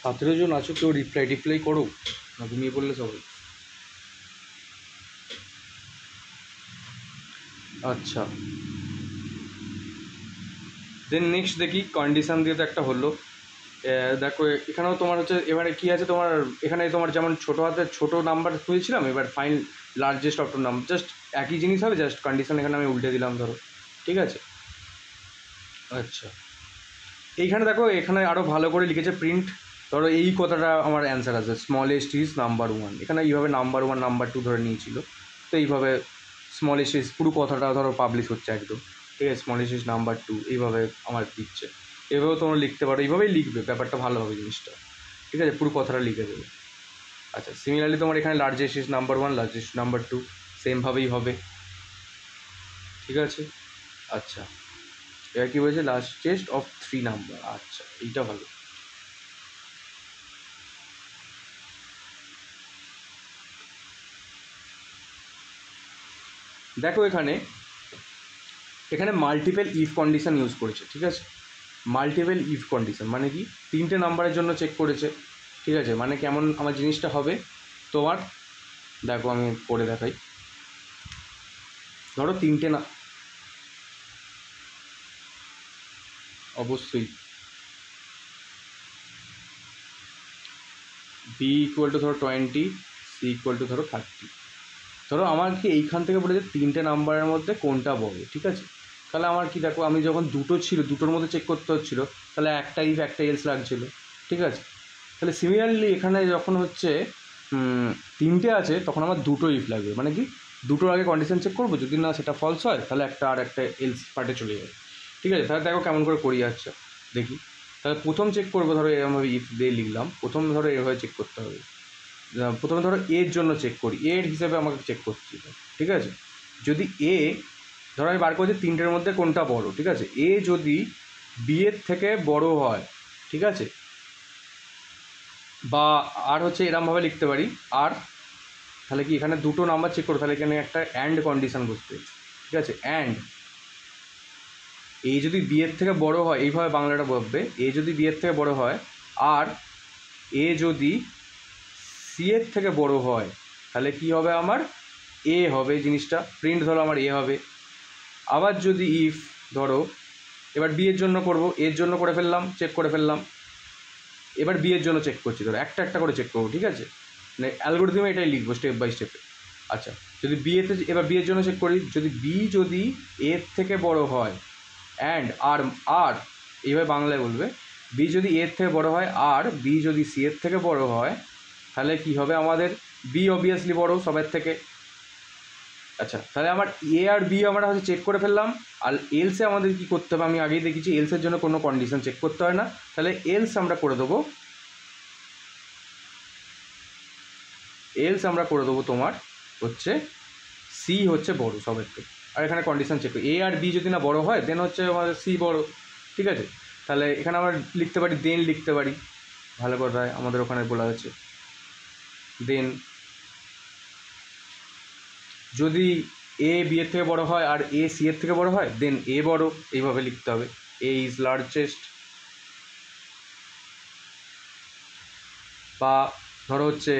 সতেরো জন আছো, কেউ রিপ্লাই করো না, ঘুমিয়ে পড়লে সবাই? আচ্ছা, দেন নেক্সট দেখি, কন্ডিশান দিয়ে তো একটা হলো। দেখো এখানেও তোমার হচ্ছে এবারে কী আছে, তোমার এখানে তোমার যেমন ছোটো হাতের ছোটো নাম্বার খুঁজেছিলাম, এবার find largest of two number, just একই জিনিস হবে, জাস্ট কন্ডিশন এখানে আমি উল্টে দিলাম ধরো, ঠিক আছে? আচ্ছা, এইখানে দেখো এখানে আরও ভালো করে লিখেছে প্রিন্ট, ধরো এই কথাটা আমার অ্যান্সার আছে, স্মলেস্ট ইজ নাম্বার ওয়ান, এখানে এইভাবে নাম্বার ওয়ান নাম্বার টু ধরে নিয়েছিল, তো এইভাবে স্মলেস্ট ইজ পুরো কথাটা ধরো পাবলিশ হচ্ছে একদম, ঠিক আছে? স্মলেস্ট ইজ নাম্বার টু এইভাবে আমার দিচ্ছে, এভাবেও তোমরা লিখতে পারো, এইভাবেই লিখবে, ব্যাপারটা ভালো হবে জিনিসটা, ঠিক আছে? পুরো কথাটা লিখে দেবে। আচ্ছা, সিমিলারলি তোমার এখানে largest is number one, largest number two সেমভাবেই হবে, ঠিক আছে? আচ্ছা, এবার কী বলছে, লার্জেস্ট অফ থ্রি নাম্বার, আচ্ছা এইটা ভালো। দেখো এখানে মাল্টিপল ইফ কন্ডিশন ইউজ করেছে, ঠিক আছে? মাল্টিপল ইফ কন্ডিশন মানে কি, তিনটে নাম্বারের জন্য চেক করেছে, ঠিক আছে? মানে কেমন আমার জিনিসটা হবে তোমার, দেখো আমি করে দেখাই। ধরো তিনটে না, অবশ্যই বি ইকুয়াল টু ধরো 20, সি ইকুয়াল টু ধরো 30। ধরো আমার কি এইখান থেকে বলেছে তিনটে নাম্বারের মধ্যে কোনটা বড়, ঠিক আছে? তাহলে আমার কি, দেখো আমি যখন দুটো ছিল, দুটোর মধ্যে চেক করতে হচ্ছিলো, তাহলে একটা ইফ একটা এলস লাগছিলো, ঠিক আছে? তাহলে সিমিলারলি এখানে যখন হচ্ছে তিনটে আছে তখন আমার দুটো ইফ লাগবে, মানে কি দুটোর আগে কন্ডিশন চেক করবো, যদি না সেটা ফলস হয় তাহলে একটা আর একটা এলস পার্টে চলে যাবে, ঠিক আছে? তাহলে দেখো কেমন করে করি, আচ্ছা দেখি। তাহলে প্রথম চেক করবো, ধরো এরকমভাবে ইফ দিয়ে লিখলাম, প্রথম ধরো এভাবে চেক করতে হবে। প্রথমে ধরো এর জন্য চেক করি, এর হিসেবে আমাকে চেক করছি, ঠিক আছে? যদি এ, ধরো আমি বার করছি তিনটের মধ্যে কোনটা বড়, ঠিক আছে? এ যদি বি এর থেকে বড় হয়, ঠিক আছে? বা আর হচ্ছে এরমভাবে লিখতে পারি, আর তাহলে কি এখানে দুটো নাম্বার চেক করো, তাহলে এখানে একটা অ্যান্ড কন্ডিশন বসবে, ঠিক আছে। অ্যান্ড এ যদি বি এর থেকে বড় হয়, এইভাবে বাংলাটা ভাববে, এ যদি বি এর থেকে বড় হয় আর এ যদি সি এর থেকে বড় হয়, তাহলে কি হবে, আমার এ হবে, জিনিসটা প্রিন্ট ধরো আমার এ হবে। আবার যদি ইফ ধরো এবার বি এর জন্য করব, এর জন্য করে ফেললাম, চেক করে ফেললাম, এবার বি এর জন্য চেক করছি, ধরো একটা একটা করে চেক করবো, ঠিক আছে, মানে অ্যালগরিদমে এটাই লিখবো স্টেপ বাই স্টেপে। আচ্ছা, যদি বি এতে, এবার বি এর জন্য চেক করি, যদি এর থেকে বড় হয় অ্যান্ড আর আর এইভাবে বাংলায় বলবে, বি যদি এর থেকে বড় হয় আর বি যদি সি এর থেকে বড় হয়, তাহলে কি হবে, আমাদের বি অবভিয়াসলি বড় সবের থেকে। আচ্ছা, তাহলে আমার এ আর বি আমরা হচ্ছে চেক করে ফেললাম। আর এলসে আমাদের কি করতে হবে, আমি আগেই দেখেছি এলসের জন্য কোনো কন্ডিশন চেক করতে হয় না, তাহলে এলস আমরা করে দেবো, তোমার হচ্ছে সি হচ্ছে বড় সবের থেকে। আর এখানে কন্ডিশন চেক করি, এ আর বি যদি না বড় হয় দেন হচ্ছে আমাদের সি বড়, ঠিক আছে। তাহলে এখানে আমরা লিখতে পারি, দেন লিখতে পারি, ভালো কথায় আমাদের ওখানে বলা হয়েছে দেন যদি এ বি এর থেকে বড় হয় আর এ সি এর থেকে বড় হয় দেন এ বড়, এইভাবে লিখতে হবে, এ ইজ লার্জেস্ট। বা ধরো হচ্ছে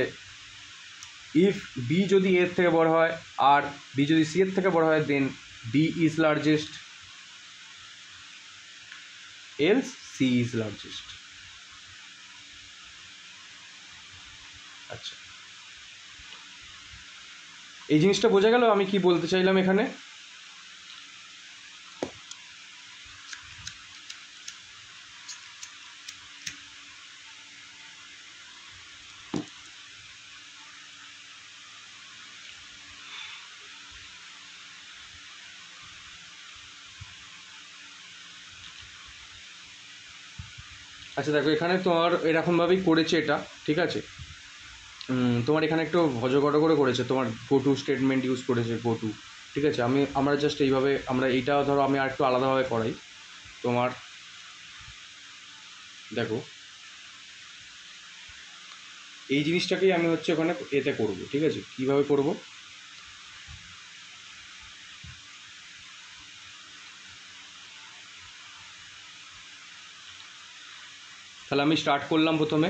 ইফ বি যদি এর থেকে বড় হয় আর বি যদি সি এর থেকে বড় হয় then b is largest, else c is largest. আচ্ছা, এই জিনিসটা বোঝা গেল আমি কি বলতে চাইলাম এখানে। আচ্ছা দেখো, এখানে তোমার এরকমভাবেই করেছে এটা, ঠিক আছে। তোমার এখানে একটু ভজগট করে করেছে, তোমার গো টু স্টেটমেন্ট ইউজ করেছে, গো টু, ঠিক আছে। আমরা জাস্ট এইভাবে, আমরা এইটা ধরো আমি আর একটু আলাদাভাবে করাই। তোমার দেখো এই জিনিসটাকেই আমি হচ্ছে ওখানে এতে করব, ঠিক আছে। কীভাবে করব, তাহলে আমি স্টার্ট করলাম, প্রথমে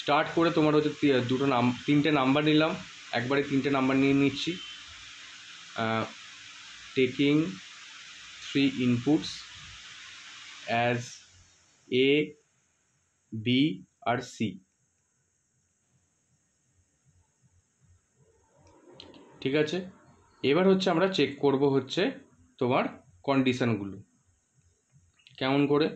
স্টার্ট করে তোমার হচ্ছে তিনটে নাম্বার নিলাম, একবারে তিনটে নাম্বার নিয়ে নিচ্ছি, taking 3 inputs as A, B আর C, ঠিক আছে। এবার হচ্ছে আমরা চেক করব হচ্ছে তোমার কন্ডিশনগুলো কেমন করে।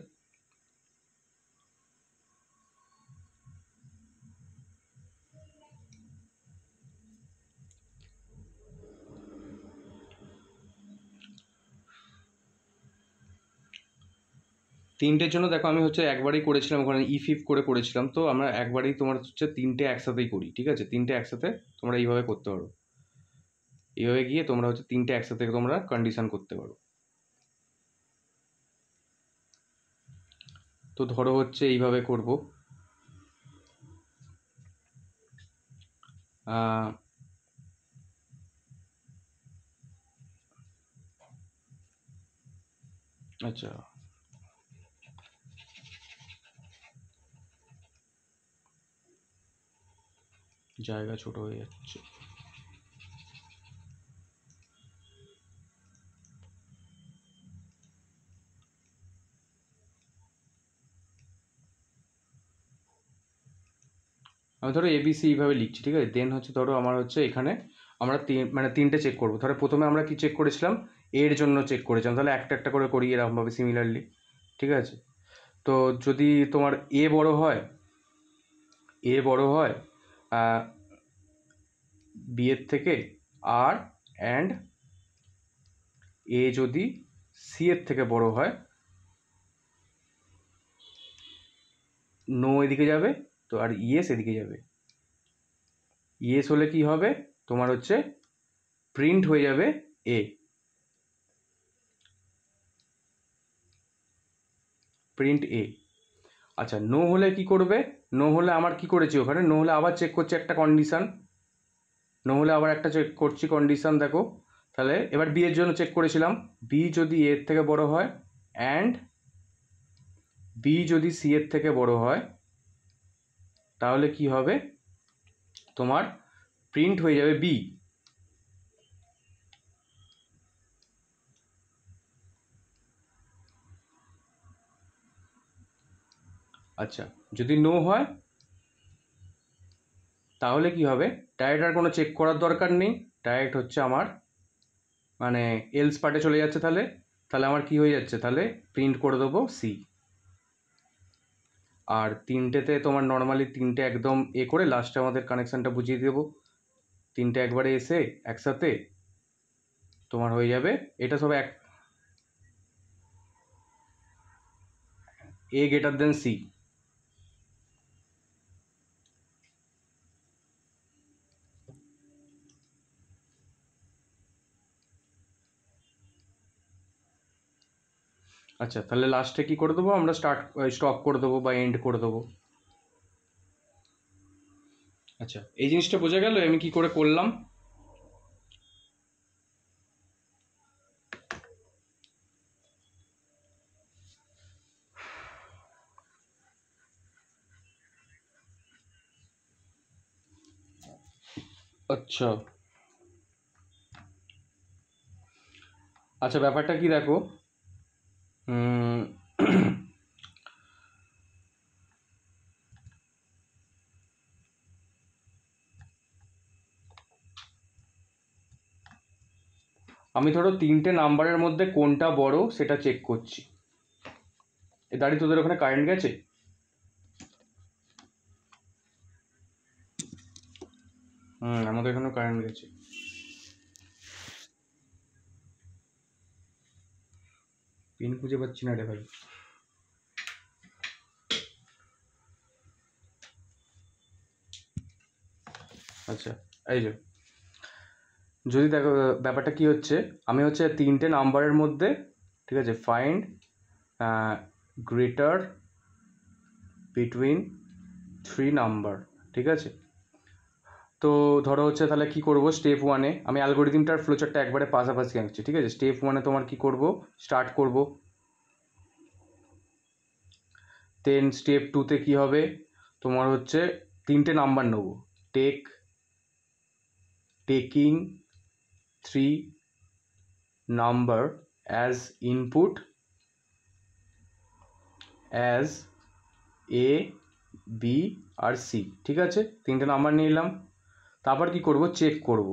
তিনটের জন্য দেখো আমি হচ্ছে একবারই করেছিলাম, ওখানে ইফ করে করেছিলাম, তো আমরা একবারই তোমার হচ্ছে তিনটে একসাথেই করি, ঠিক আছে। তিনটে একসাথে তোমরা এইভাবে করতে পারো, এইভাবে গিয়ে তোমরা হচ্ছে তিনটে একসাথে তোমরা কন্ডিশন করতে পারো। তো ধরো হচ্ছে এইভাবে করব, আচ্ছা জায়গা ছোট হয়ে যাচ্ছে, আমি ধরো এবিসি এইভাবে লিখছি, ঠিক আছে। দেন হচ্ছে ধরো আমার হচ্ছে এখানে আমরা তিনটে চেক করবো। ধরো প্রথমে আমরা কি চেক করেছিলাম, এর জন্য চেক করেছিলাম, তাহলে একটা একটা করে করি এরকমভাবে সিমিলারলি, ঠিক আছে। তো যদি তোমার এ বড় হয়, বি এর থেকে, আর অ্যান্ড এ যদি সি এর থেকে বড় হয়, নো এদিকে যাবে, তো আর ইয়েস এদিকে যাবে। ইয়েস হলে কি হবে, তোমার হচ্ছে প্রিন্ট হয়ে যাবে এ, প্রিন্ট এ। আচ্ছা, নো হলে কি করবে? নো হলে আমার কি করেছি ওখানে, নো হলে আবার চেক করছি একটা কন্ডিশান, নো হলে আবার একটা চেক করছি কন্ডিশান। দেখো তাহলে এবার বি এর জন্য চেক করেছিলাম, বি যদি এর থেকে বড় হয় অ্যান্ড বি যদি সি এর থেকে বড় হয়, তাহলে কি হবে, তোমার প্রিন্ট হয়ে যাবে বি। আচ্ছা, যদি নো হয় তাহলে কি হবে, ডাইরেক্ট আর কোনো চেক করার দরকার নেই, ডাইরেক্ট হচ্ছে আমার মানে এলস পার্টে চলে যাচ্ছে। তাহলে তাহলে আমার কি হয়ে যাচ্ছে, তাহলে প্রিন্ট করে দেবো সি। আর তিনটেতে তোমার নর্মালি তিনটে একদম এ করে লাস্টে আমাদের কানেকশানটা বুঝিয়ে দেবো, তিনটে একবারে এসে একসাথে তোমার হয়ে যাবে। এটা সব এক এ গ্রেটার দেন সি। আচ্ছা, তাহলে লাস্টে কি করে দেবো আমরা, স্টপ করে দেবো বা এন্ড করে দেবো। আচ্ছা, এই জিনিসটা বোঝা গেল আমি কি করে করলাম। আচ্ছা আচ্ছা, ব্যাপারটা কি দেখো, আমি ধরো তিনটে নাম্বারের মধ্যে কোনটা বড় সেটা চেক করছি। এ দাঁড়িয়ে তোদের ওখানে কারেন্ট গেছে? আমাদের এখানেও কারেন্ট গেছে। পিন খুঁজে পাচ্ছি না রে ভাই। আচ্ছা, এই যে যদি দেখো ব্যাপারটা কি হচ্ছে, আমি হচ্ছে তিনটে নাম্বারের মধ্যে, ঠিক আছে, ফাইন্ড গ্রেটার বিটুইন 3 নাম্বার, ঠিক আছে। তো ধরো হচ্ছে তাহলে কি করব, স্টেপ ওয়ানে আমি অ্যালগোরিদমটার ফ্লোচারটা একবারে পাশাপাশি আঁকছি, ঠিক আছে। স্টেপ ওয়ানে তোমার কি করব, স্টার্ট করব, দেন স্টেপ টুতে কি হবে, তোমার হচ্ছে তিনটে নাম্বার নেবো, taking 3 number as input as এ বি আর সি, ঠিক আছে, তিনটে নাম্বার নিয়ে নিলাম। তারপর কি করব, চেক করব,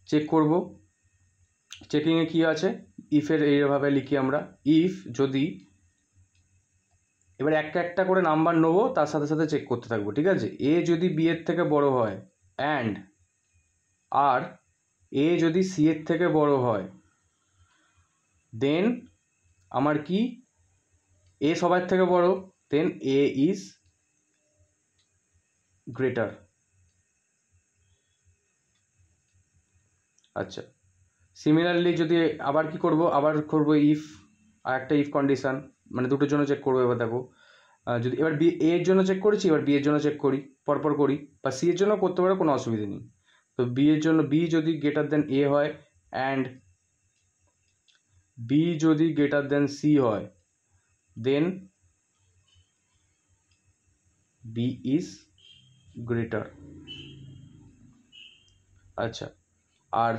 চেক করব, চেকিংয়ে কি আছে, ইফের এইভাবে লিখি আমরা, ইফ যদি, এবার একটা একটা করে নাম্বার নেবো, তার সাথে সাথে চেক করতে থাকবো, ঠিক আছে। এ যদি বি এর থেকে বড় হয় অ্যান্ড আর এ যদি সি এর থেকে বড় হয়, দেন আমার কি, এ সবার থেকে বড়, দেন এ ইজ গ্রেটার। আচ্ছা, সিমিলারলি যদি আবার কি করব, আবার করব ইফ, আর একটা ইফ কন্ডিশন, মানে দুটোর জন্য চেক করবো। এবার দেখো যদি এবার বি এ এর জন্য চেক করেছি, এবার বি এর জন্য চেক করি, পরপর করি, বা সি এর জন্য করতে পারো, কোনো অসুবিধা নেই। তো বি এর জন্য, বি যদি গ্রেটার দেন এ হয় অ্যান্ড বি যদি গ্রেটার দেন সি হয়, দেন বি ইজ গ্রেটার। আচ্ছা, আর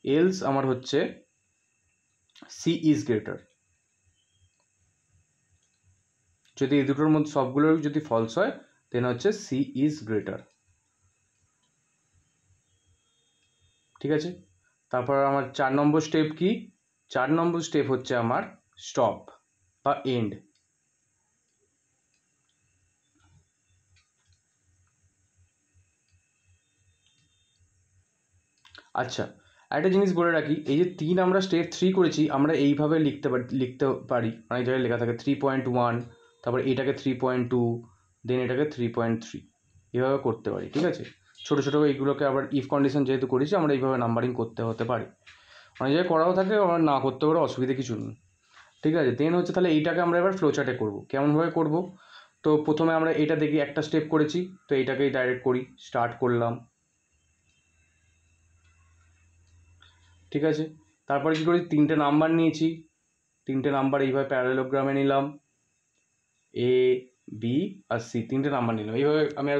এলস আমার হচ্ছে সি ইজ গ্রেটার। যদি এই দুটোর মধ্যে সবগুলোর যদি ফলস হয়, দেন হচ্ছে সি ইজ গ্রেটার, ঠিক আছে। তারপর আমার 4 নম্বর স্টেপ কি, 4 নম্বর স্টেপ হচ্ছে আমার স্টপ বা এন্ড। আচ্ছা, একটা জিনিস বলে রাখি, এই যে 3 আমরা স্টেপ 3 করেছি, আমরা এইভাবে লিখতে পারি, অনেক জায়গায় লেখা থাকে 3.1, তারপর এটাকে 3.2, দেন এটাকে 3.3, এভাবে করতে পারি, ঠিক আছে। ছোটো ছোটো এইগুলোকে আবার ইফ কন্ডিশন যেহেতু করেছি, আমরা এইভাবে নাম্বারিং করতে হতে পারি। অনেক জায়গায় করাও থাকে, আমার না করতে পারে, অসুবিধে কিছু নেই। ঠিক আছে, দেন হচ্ছে তাহলে এইটাকে আমরা এবার ফ্লো চার্টে করবো। কেমনভাবে করব? তো প্রথমে আমরা এটা দেখি, একটা স্টেপ করেছি, তো এইটাকেই ডাইরেক্ট করি, স্টার্ট করলাম। ঠিক আছে, তারপরে কী করি, 3টে নাম্বার নিয়েছি, 3টে নাম্বার এইভাবে প্যারালোগ্রামে নিলাম, এ বি আর সি, 3টে নাম্বার নিলাম এইভাবে। আমি